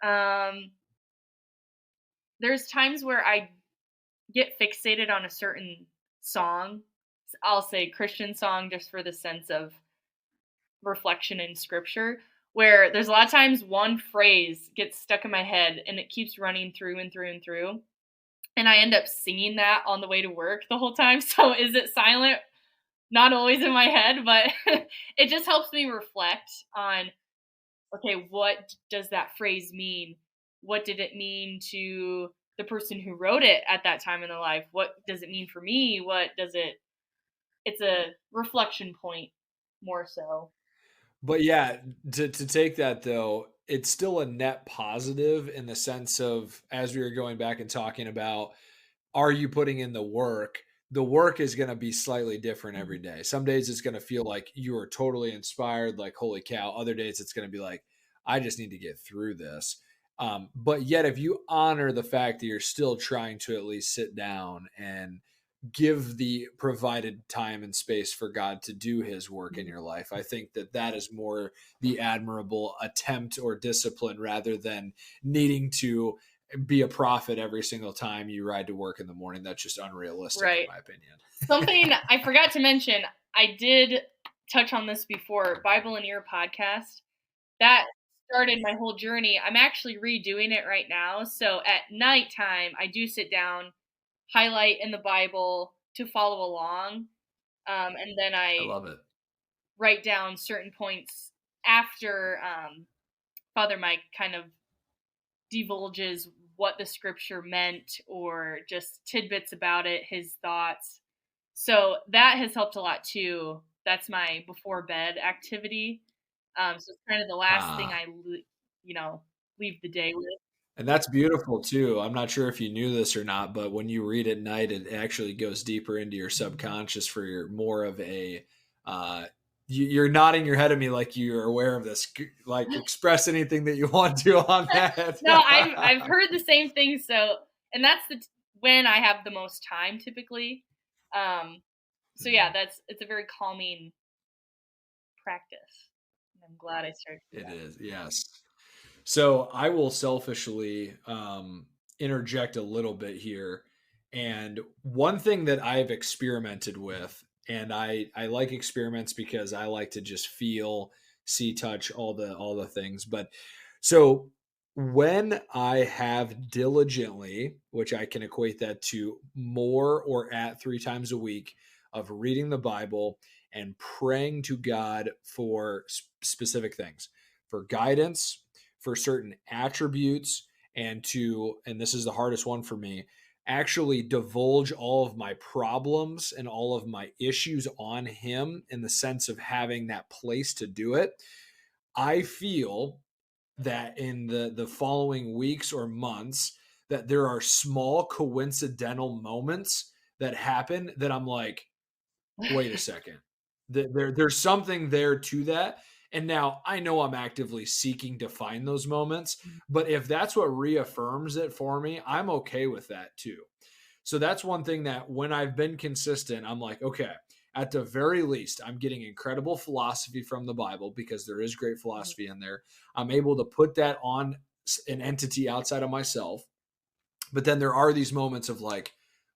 Um, there's times where I get fixated on a certain song. I'll say Christian song just for the sense of reflection in scripture, where there's a lot of times one phrase gets stuck in my head and it keeps running through and through and through. And I end up singing that on the way to work the whole time. So is it silent? Not always in my head, but it just helps me reflect on, okay, what does that phrase mean? What did it mean to the person who wrote it at that time in their life? What does it mean for me? What does it It's a reflection point more so. But yeah, to take that though, it's still a net positive in the sense of, as we were going back and talking about, are you putting in the work? The work is going to be slightly different every Mhm. day. Some days it's going to feel like you are totally inspired, like, holy cow. Other days it's going to be like, I just need to get through this. But yet, if you honor the fact that you're still trying to at least sit down and give the provided time and space for God to do his work in Mhm. your life, I think that that is more the admirable attempt or discipline rather than needing to be a prophet every single time you ride to work in the morning. That's just unrealistic, in Right. my opinion. Something I forgot to mention, I did touch on this before, Bible in Ear podcast. That started my whole journey. I'm actually redoing it right now. So at nighttime, I do sit down, highlight in the Bible to follow along, and then I I love it. write down certain points after Father Mike kind of divulges what the scripture meant or just tidbits about it, his thoughts. So that has helped a lot too. That's my before bed activity. So it's kind of the last thing Ah, you know, leave the day with. and that's beautiful too. I'm not sure if you knew this or not, but when you read at night, it actually goes deeper into your subconscious for your more of a. Uh, you're nodding your head at me like you're aware of this. Like, express anything that you want to on that. No, I've heard the same thing. So, and that's when I have the most time typically. Um, so yeah, Mhm. it's a very calming practice. And I'm glad I started to do It that. is, yes. So I will selfishly interject a little bit here. And one thing that I've experimented with, and I like experiments because I like to just feel, see, touch all the things. But so when I have diligently, which I can equate that to more or at 3 times a week of reading the Bible and praying to God for specific things, for guidance, for certain attributes, and this is the hardest one for me, actually divulge all of my problems and all of my issues on him in the sense of having that place to do it. I feel that in the following weeks or months that there are small coincidental moments that happen that I'm like, wait a second. There's something there to that. And now I know I'm actively seeking to find those moments, but if that's what reaffirms it for me, I'm okay with that too. So that's one thing that when I've been consistent, I'm like, okay, at the very least, I'm getting incredible philosophy from the Bible because there is great philosophy in there. I'm able to put that on an entity outside of myself. But then there are these moments of like,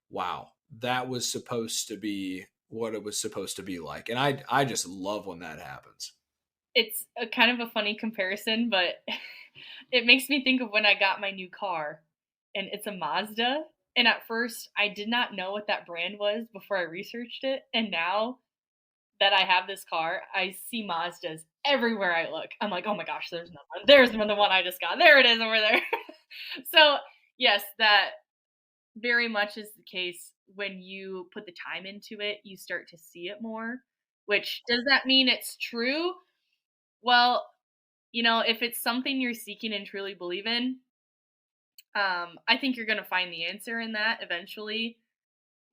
wow, that was supposed to be what it was supposed to be like. And I just love when that happens. It's a kind of a funny comparison, but it makes me think of when I got my new car, and it's a Mazda. And at first, I did not know what that brand was before I researched it, and now that I have this car, I see Mazdas everywhere I look. I'm like, oh my gosh, there's another one. There's the one I just got. There it is over there. So, yes, that very much is the case. When you put the time into it, you start to see it more. Which, does that mean it's true? Well, if it's something you're seeking and truly believe in, I think you're going to find the answer in that eventually.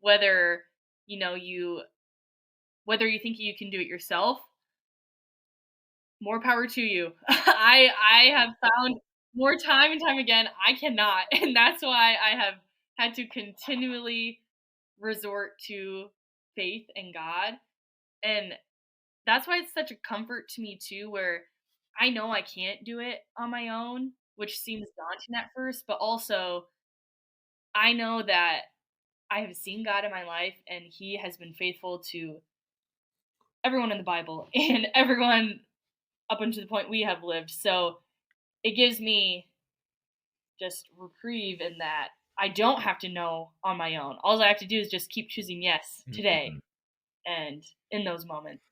Whether you know you whether you think you can do it yourself, more power to you. I have found more time and time again I cannot, and that's why I have had to continually resort to faith and God. And that's why it's such a comfort to me too, where I know I can't do it on my own, which seems daunting at first, but also I know that I have seen God in my life and he has been faithful to everyone in the Bible and everyone up until the point we have lived. So it gives me just reprieve in that I don't have to know on my own. All I have to do is just keep choosing yes today Mhm. and in those moments.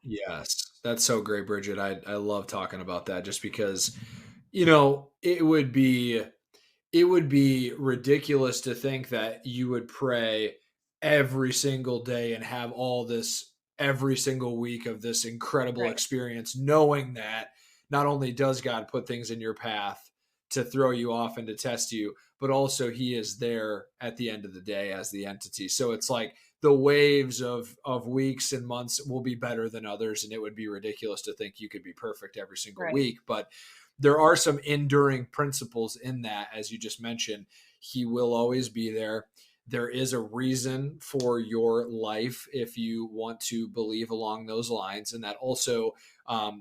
Yes, that's so great, Bridget. I love talking about that just because, it would be ridiculous to think that you would pray every single day and have all this every single week of this incredible Right, experience, knowing that not only does God put things in your path to throw you off and to test you, but also He is there at the end of the day as the entity. So it's like the waves of weeks and months will be better than others, and it would be ridiculous to think you could be perfect every single right, week. But there are some enduring principles in that, as you just mentioned. He will always be there. There is a reason for your life if you want to believe along those lines, and that also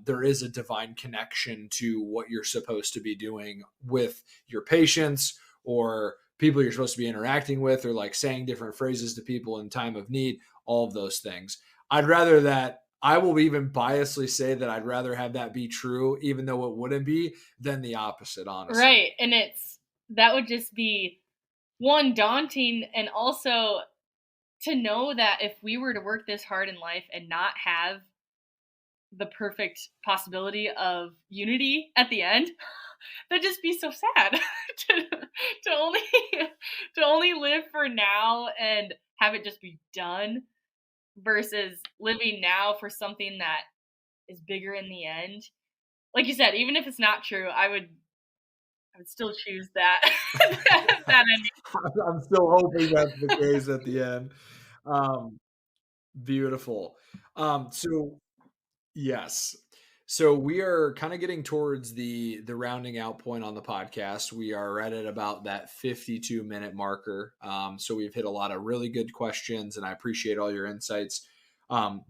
there is a divine connection to what you're supposed to be doing with your patients or people you're supposed to be interacting with, or like saying different phrases to people in time of need, all of those things. I'd rather that I will even biasly say that I'd rather have that be true, even though it wouldn't be, than the opposite, honestly. right. And that would just be one daunting, and also to know that if we were to work this hard in life and not have the perfect possibility of unity at the end, that'd just be so sad to, to only to only live for now and have it just be done versus living now for something that is bigger in the end. Like you said, even if it's not true, I would still choose that that ending. I'm still hoping that's the case at the end. Um, Beautiful. So yes. So we are kind of getting towards the rounding out point on the podcast. We are right at about that 52-minute marker. So we've hit a lot of really good questions, and I appreciate all your insights.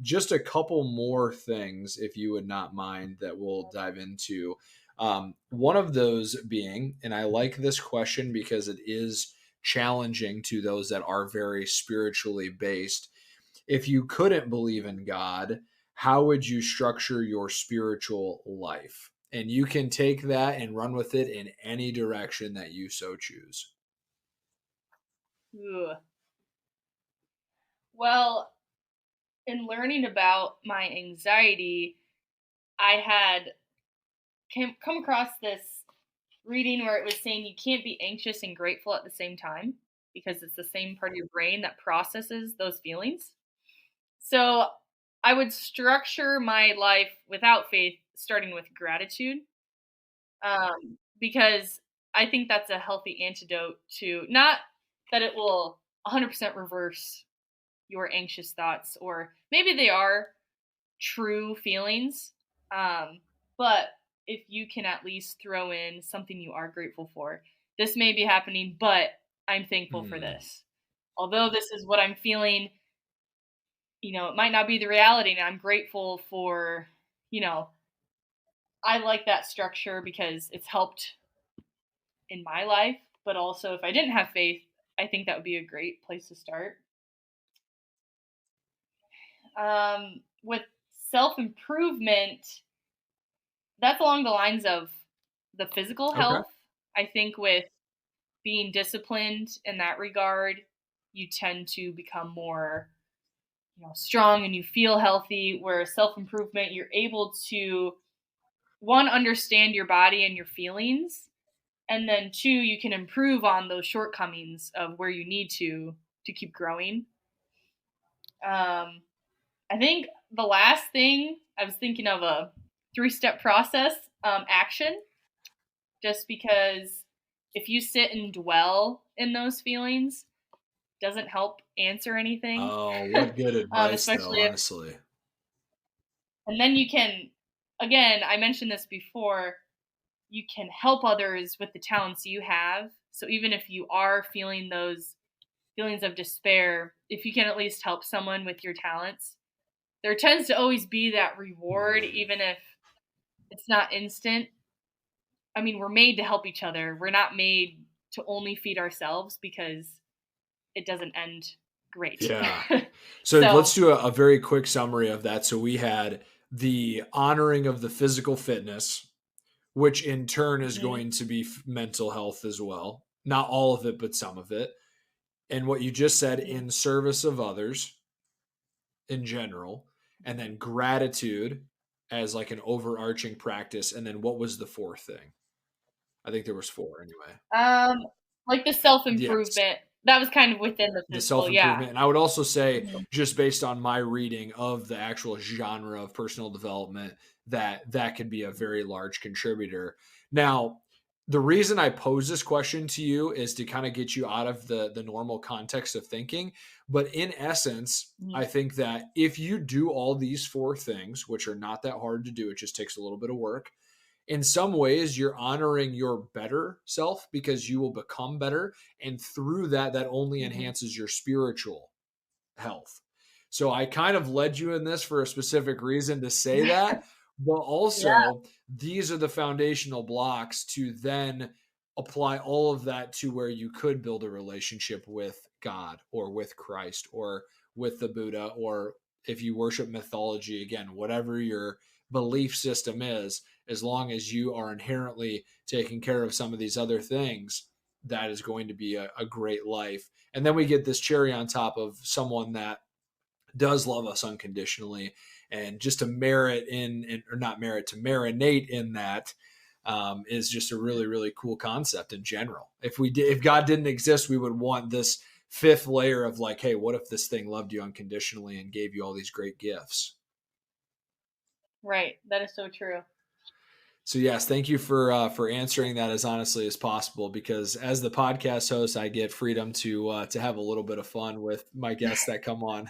Just a couple more things, if you would not mind, that we'll dive into. One of those being, and I like this question because it is challenging to those that are very spiritually based. If you couldn't believe in God, how would you structure your spiritual life? And you can take that and run with it in any direction that you so choose. Ooh. Well, in learning about my anxiety, I had come across this reading where it was saying you can't be anxious and grateful at the same time because it's the same part of your brain that processes those feelings. So I would structure my life without faith, starting with gratitude, because I think that's a healthy antidote to, not that it will 100% reverse your anxious thoughts, or maybe they are true feelings. But if you can at least throw in something you are grateful for, this may be happening, but I'm thankful for Hmm. this. Although this is what I'm feeling, it might not be the reality, and I'm grateful for, you know, I like that structure because it's helped in my life. But also, if I didn't have faith, I think that would be a great place to start. With self improvement, that's along the lines of the physical Okay. health. I think with being disciplined in that regard, you tend to become more strong and you feel healthy. Where self-improvement, you're able to, one, understand your body and your feelings, and then two, you can improve on those shortcomings of where you need to keep growing. um, I think the last thing I was thinking of a three-step process, action, just because if you sit and dwell in those feelings, doesn't help answer anything. Oh, what good advice, though, Especially if, honestly. and then you can, again, I mentioned this before, you can help others with the talents you have. So even if you are feeling those feelings of despair, if you can at least help someone with your talents, there tends to always be that reward, even if it's not instant. I mean, we're made to help each other. We're not made to only feed ourselves, because it doesn't end great. Yeah. So let's So, do a very quick summary of that. So we had the honoring of the physical fitness, which in turn is mhm, going to be mental health as well. Not all of it, but some of it. And what you just said, mhm. in service of others in general, and then gratitude as like an overarching practice. And then what was the fourth thing? I think there was four anyway. um, like the self Yes. improvement, that was kind of within the The physical, self yeah. improvement. And I would also say, Mhm. just based on my reading of the actual genre of personal development, that that could be a very large contributor. Now, the reason I pose this question to you is to kind of get you out of the normal context of thinking. But in essence, Mhm. I think that if you do all these four things, which are not that hard to do, it just takes a little bit of work, in some ways you're honoring your better self because you will become better, and through that, that only Mhm. enhances your spiritual health. So I kind of led you in this for a specific reason to say that, but Yeah. also these are the foundational blocks to then apply all of that to where you could build a relationship with God or with Christ or with the Buddha, or if you worship mythology, again, whatever your belief system is, as long as you are inherently taking care of some of these other things, that is going to be a great life. And then we get this cherry on top of someone that does love us unconditionally, and just to merit or not merit, to marinate in that, is just a really really cool concept in general. If God didn't exist, we would want this fifth layer of like, hey, what if this thing loved you unconditionally and gave you all these great gifts? Right. That is so true. So yes, thank you for answering that as honestly as possible. Because as the podcast host, I get freedom to have a little bit of fun with my guests that come on.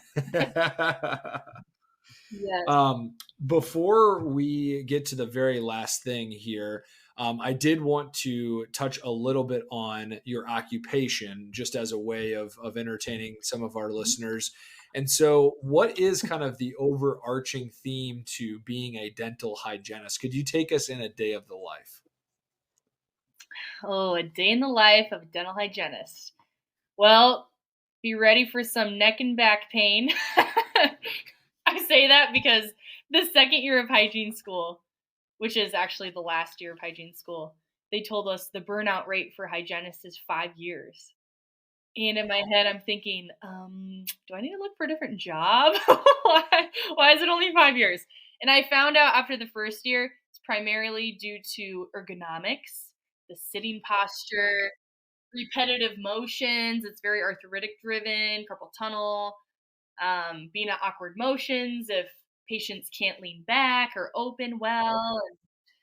Yes. um, Before we get to the very last thing here, I did want to touch a little bit on your occupation, just as a way of entertaining some of our listeners. And so, what is kind of the overarching theme to being a dental hygienist? Could you take us in a day of the life? Oh, a day in the life of a dental hygienist. Well, be ready for some neck and back pain. I say that because the second year of hygiene school, which is actually the last year of hygiene school, they told us the burnout rate for hygienists is 5 years. And in my head, I'm thinking, do I need to look for a different job? Why is it only 5 years? And I found out after the first year, it's primarily due to ergonomics, the sitting posture, repetitive motions. It's very arthritic driven, carpal tunnel, being at awkward motions if patients can't lean back or open well.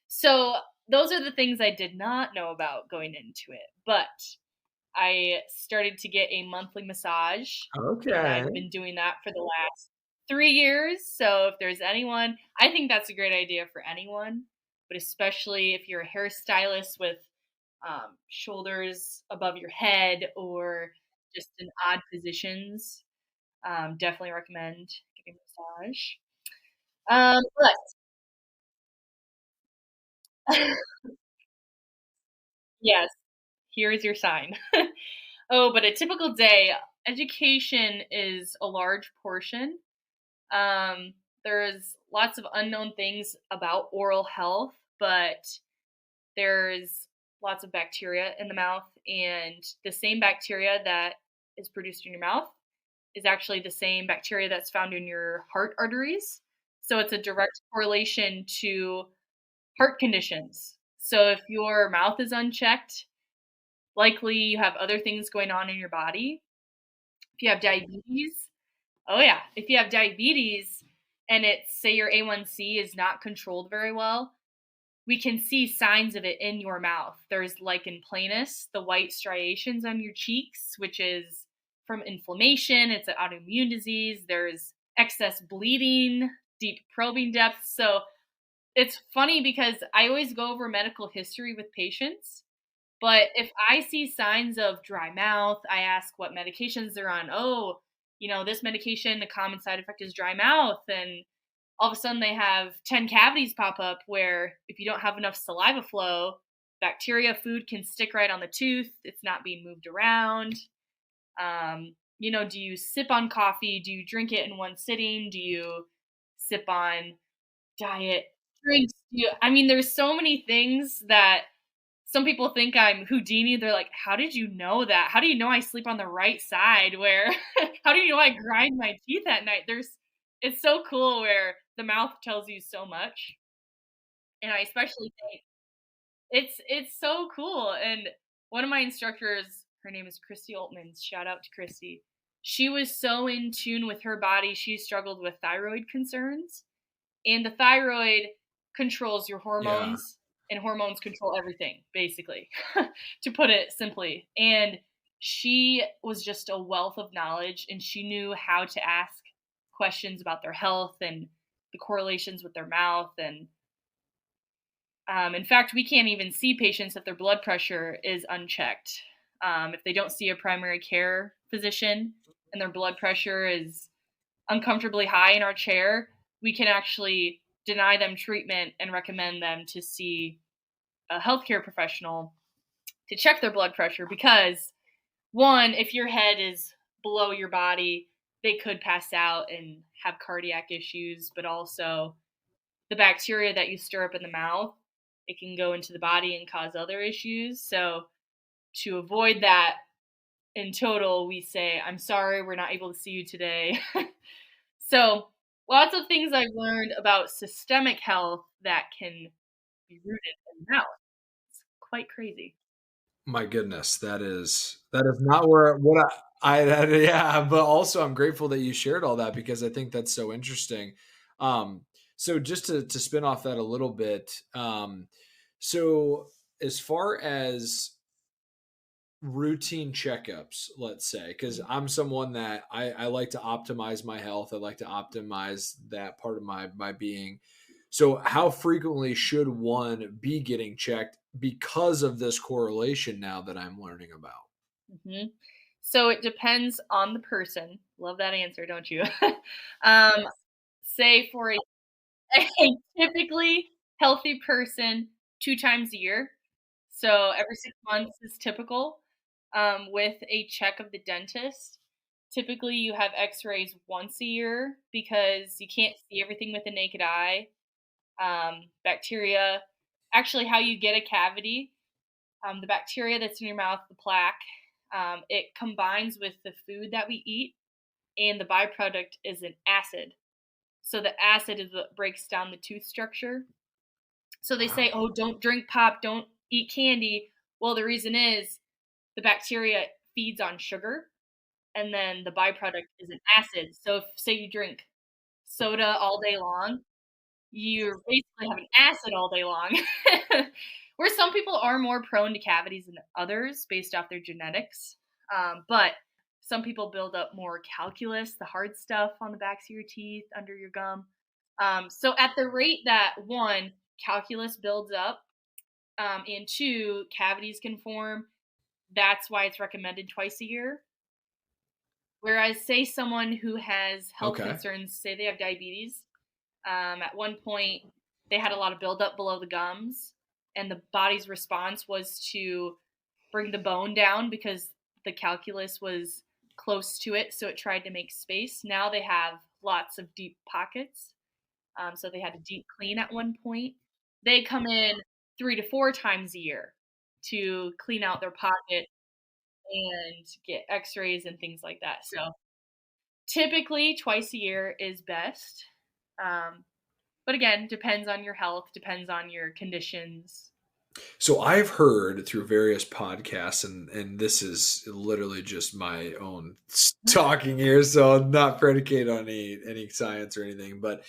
So those are the things I did not know about going into it. But I started to get a monthly massage, and Okay. I've been doing that for the last 3 years. So if there's anyone, I think that's a great idea for anyone, but especially if you're a hairstylist with shoulders above your head or just in odd positions, definitely recommend getting a massage. But yes, here is your sign. Oh, but a typical day, education is a large portion. There's lots of unknown things about oral health, but there's lots of bacteria in the mouth, and the same bacteria that is produced in your mouth is actually the same bacteria that's found in your heart arteries. So it's a direct correlation to heart conditions. So if your mouth is unchecked, likely you have other things going on in your body. If you have diabetes, oh yeah, if you have diabetes and it's say your A1C is not controlled very well, we can see signs of it in your mouth. There's lichen planus, the white striations on your cheeks, which is from inflammation. It's an autoimmune disease. There's excess bleeding, deep probing depths. So it's funny because I always go over medical history with patients. But if I see signs of dry mouth, I ask what medications they're on. Oh, this medication, the common side effect is dry mouth. And all of a sudden they have 10 cavities pop up where if you don't have enough saliva flow, bacteria, food can stick right on the tooth. It's not being moved around. Do you sip on coffee? Do you drink it in one sitting? Do you sip on diet drinks? There's so many things that some people think I'm Houdini. They're like, how did you know that? How do you know I sleep on the right side? Where, how do you know I grind my teeth at night? It's so cool where the mouth tells you so much. And I especially think it's so cool. And one of my instructors, her name is Christy Altman. Shout out to Christy. She was so in tune with her body. She struggled with thyroid concerns. And the thyroid controls your Yeah. hormones, and hormones control everything, basically, to put it simply. And she was just a wealth of knowledge, and she knew how to ask questions about their health and the correlations with their mouth. And in fact, we can't even see patients if their blood pressure is unchecked. If they don't see a primary care physician and their blood pressure is uncomfortably high in our chair, we can actually deny them treatment and recommend them to see a healthcare professional to check their blood pressure because, one, if your head is below your body, they could pass out and have cardiac issues, but also the bacteria that you stir up in the mouth, it can go into the body and cause other issues. So to avoid that, in total, we say, I'm sorry, we're not able to see you today. So, lots of things I've learned about systemic health that can be rooted in the mouth. It's quite crazy. My goodness, that is not where what yeah, but also I'm grateful that you shared all that because I think that's so interesting. Um, so just to spin off that a little bit, so as far as routine checkups, let's say, because I'm someone that I like to optimize my health. I like to optimize that part of my being. So how frequently should one be getting checked because of this correlation now that I'm learning about? hmm So it depends on the person. Love that answer, don't you? um, say for a typically healthy person, 2 times a year. So every 6 months is typical. With a check of the dentist, typically you have X-rays once a year because you can't see everything with the naked eye. Bacteria, actually, how you get a cavity, the bacteria that's in your mouth, the plaque, it combines with the food that we eat, and the byproduct is an acid. So the acid is what breaks down the tooth structure. So they say, Wow. oh, don't drink pop, don't eat candy. Well, the reason is the bacteria feeds on sugar, and then the byproduct is an acid. So if, say, you drink soda all day long, you basically have an acid all day long. Where some people are more prone to cavities than others based off their genetics. But some people build up more calculus, the hard stuff on the backs of your teeth, under your gum. So at the rate that one, calculus builds up, and two, cavities can form, that's why it's recommended twice a year. Whereas, say, someone who has health Okay. concerns, say they have diabetes, at one point, they had a lot of buildup below the gums, and the body's response was to bring the bone down because the calculus was close to it, so it tried to make space. Now they have lots of deep pockets, so they had a deep clean at one point. They come in 3 to 4 times a year to clean out their pocket and get X-rays and things like that. So Typically, twice a year is best. Um, but again, depends on your health, depends on your conditions. So I've heard through various podcasts, and this is literally just my own talking here, so not predicated on any science or anything, but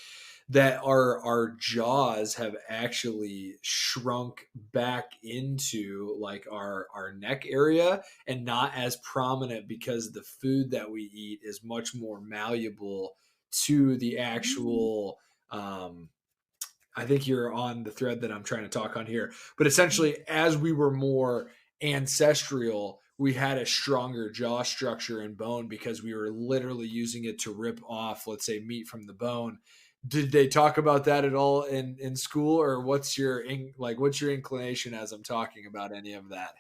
that our jaws have actually shrunk back into like our neck area and not as prominent because the food that we eat is much more malleable to the Mm. actual I think you're on the thread that I'm trying to talk on here. But Mhm. essentially, as we were more ancestral, we had a stronger jaw structure and bone because we were literally using it to rip off, let's say, meat from the bone. Did they talk about that at all in school, or what's your inclination as I'm talking about any of that?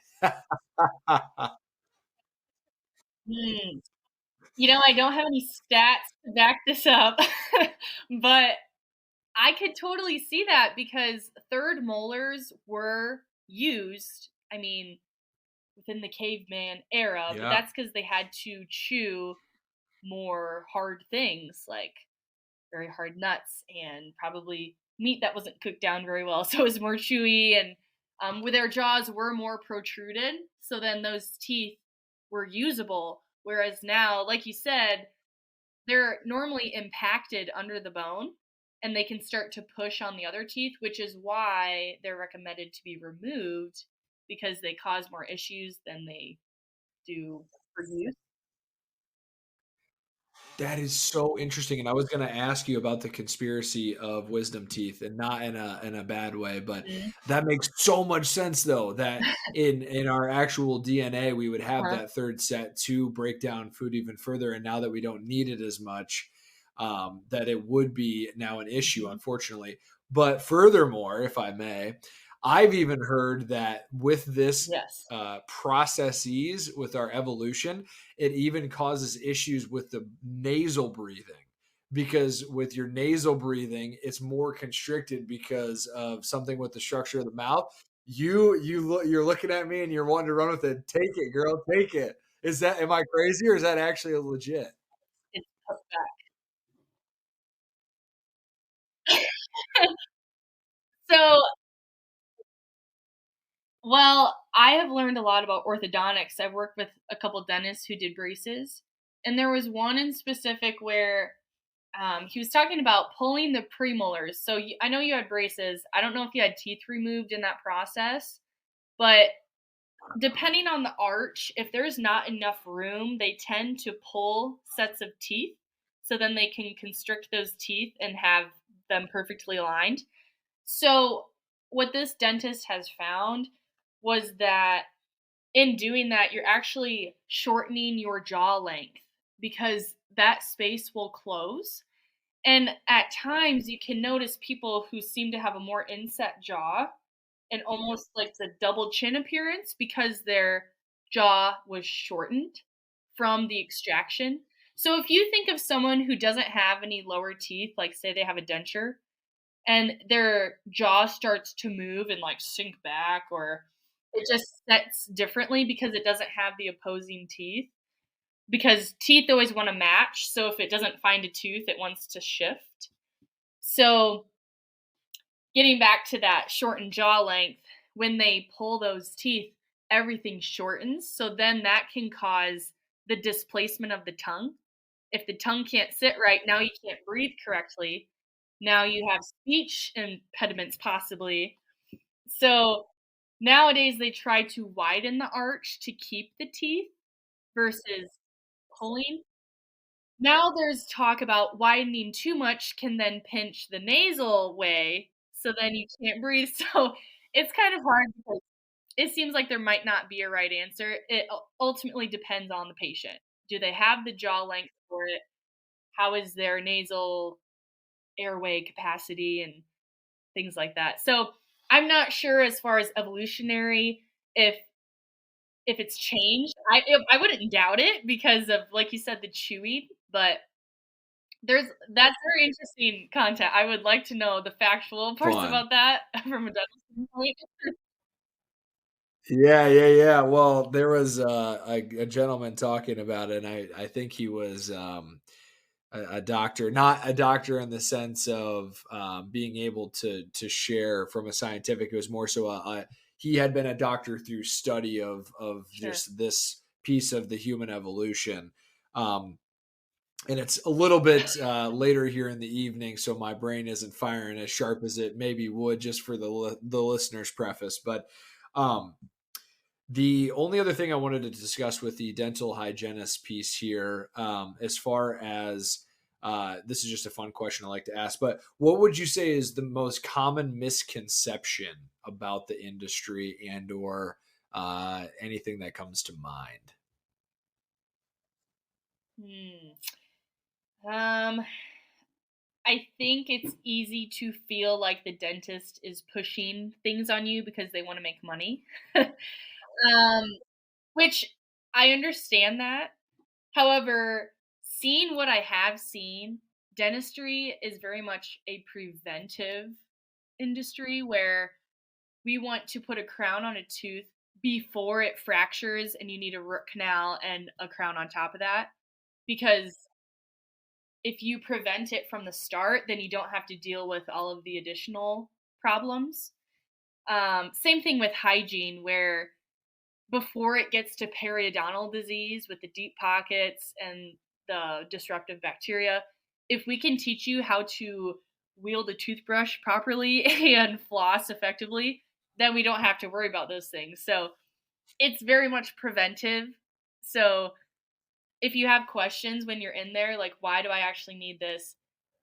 Mm. I don't have any stats to back this up, but I could totally see that because third molars were used, I mean, within the caveman era, but Yeah, that's because they had to chew more hard things like very hard nuts and probably meat that wasn't cooked down very well. So it was more chewy and where their jaws were more protruded. So then those teeth were usable. Whereas now, like you said, they're normally impacted under the bone and they can start to push on the other teeth, which is why they're recommended to be removed because they cause more issues than they do for use. that is so interesting, and I was gonna ask you about the conspiracy of wisdom teeth, and not in a bad way, but Mhm. that makes so much sense though, that in our actual DNA, we would have Uh-huh. that third set to break down food even further, and now that we don't need it as much, that it would be now an issue, Mhm. unfortunately. But furthermore, if I may, I've even heard that with this Yes. processes with our evolution, it even causes issues with the nasal breathing because with your nasal breathing it's more constricted because of something with the structure of the mouth. You're looking at me and you're wanting to run with it. Take it, girl, take it. Is that, am I crazy, or is that actually legit? It's put back. So, well, I have learned a lot about orthodontics. I've worked with a couple dentists who did braces, and there was one in specific where he was talking about pulling the premolars. So I know you had braces. I don't know if you had teeth removed in that process, but depending on the arch, if there's not enough room, they tend to pull sets of teeth. So then they can constrict those teeth and have them perfectly aligned. So, what this dentist has found was that in doing that, you're actually shortening your jaw length because that space will close. And at times, you can notice people who seem to have a more inset jaw and almost like the double chin appearance because their jaw was shortened from the extraction. So, if you think of someone who doesn't have any lower teeth, like say they have a denture, and their jaw starts to move and like sink back or it just sets differently because it doesn't have the opposing teeth because teeth always want to match, so if it doesn't find a tooth it wants to shift. So getting back to that shortened jaw length, when they pull those teeth everything shortens, so then that can cause the displacement of the tongue. If the tongue can't sit right, now you can't breathe correctly. Now you have speech impediments possibly. So nowadays they try to widen the arch to keep the teeth versus pulling. Now there's talk about widening too much can then pinch the nasal way, so then you can't breathe. So it's kind of hard because it seems like there might not be a right answer. It ultimately depends on the patient. Do they have the jaw length for it? How is their nasal airway capacity and things like that. So I'm not sure as far as evolutionary if it's changed. I wouldn't doubt it because of like you said the chewing, but that's very interesting content. I would like to know the factual parts Fun. about that from a dental standpoint. Yeah, yeah, yeah. Well, there was a gentleman talking about it, and I think he was a doctor, not a doctor in the sense of being able to share from a scientific. It was more so he had been a doctor through study of Sure. just this piece of the human evolution. And it's a little bit later here in the evening, so my brain isn't firing as sharp as it maybe would just for the listener's preface. But um, the only other thing I wanted to discuss with the dental hygienist piece here, as far as this is just a fun question I like to ask, but what would you say is the most common misconception about the industry and or anything that comes to mind? Hmm. Um, I think it's easy to feel like the dentist is pushing things on you because they want to make money. Which I understand that. However, seeing what I have seen, dentistry is very much a preventive industry where we want to put a crown on a tooth before it fractures and you need a root canal and a crown on top of that. Because if you prevent it from the start, then you don't have to deal with all of the additional problems. Same thing with hygiene, where before it gets to periodontal disease with the deep pockets and the disruptive bacteria, if we can teach you how to wield a toothbrush properly and floss effectively, then we don't have to worry about those things. So it's very much preventive. So if you have questions when you're in there, like, why do I actually need this?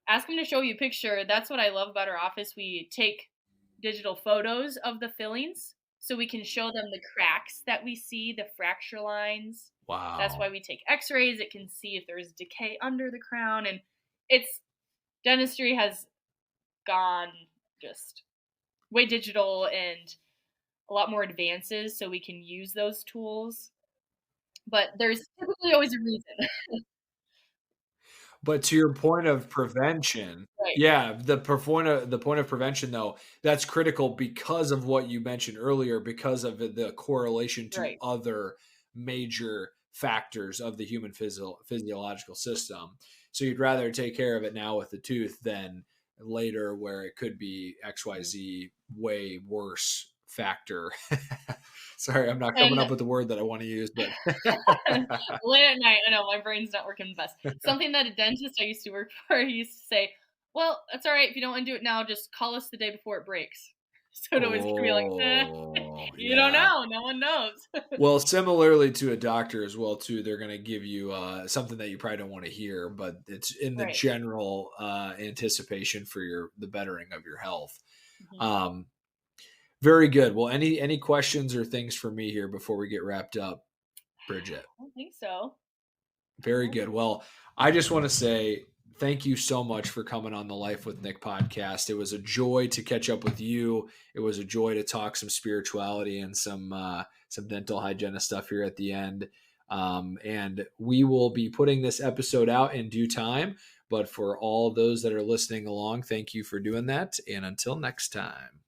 Ask them to show you a picture. That's what I love about our office. We take digital photos of the fillings so we can show them the cracks that we see, the fracture lines. That's why Wow. we take x-rays. It can see if there's decay under the crown. And it's dentistry has gone just way digital and a lot more advances so we can use those tools. But there's typically always a reason. But to your point of prevention, Right, yeah, the point of prevention though, that's critical because of what you mentioned earlier, because of the correlation to right. other major factors of the human physiological system. So you'd rather take care of it now with the tooth than later where it could be Mhm. XYZ way worse factor. Sorry, I'm not coming And up with the word that I want to use, but late at night, I know my brain's not working the best. Something that a dentist I used to work for used to say, "Well, that's all right if you don't want to do it now. Just call us the day before it breaks." So it always can be like, oh, you don't yeah. know. No one knows. Well, similarly to a doctor as well too, they're going to give you something that you probably don't want to hear, but it's in the Right. general anticipation for the bettering of your health. Mhm. Um, very good. Well, any questions or things for me here before we get wrapped up, Bridget? I don't think so. Very No. good. Well, I just want to say thank you so much for coming on the Life with Nick podcast. It was a joy to catch up with you. It was a joy to talk some spirituality and some dental hygienist stuff here at the end. And we will be putting this episode out in due time. But for all those that are listening along, thank you for doing that. And until next time.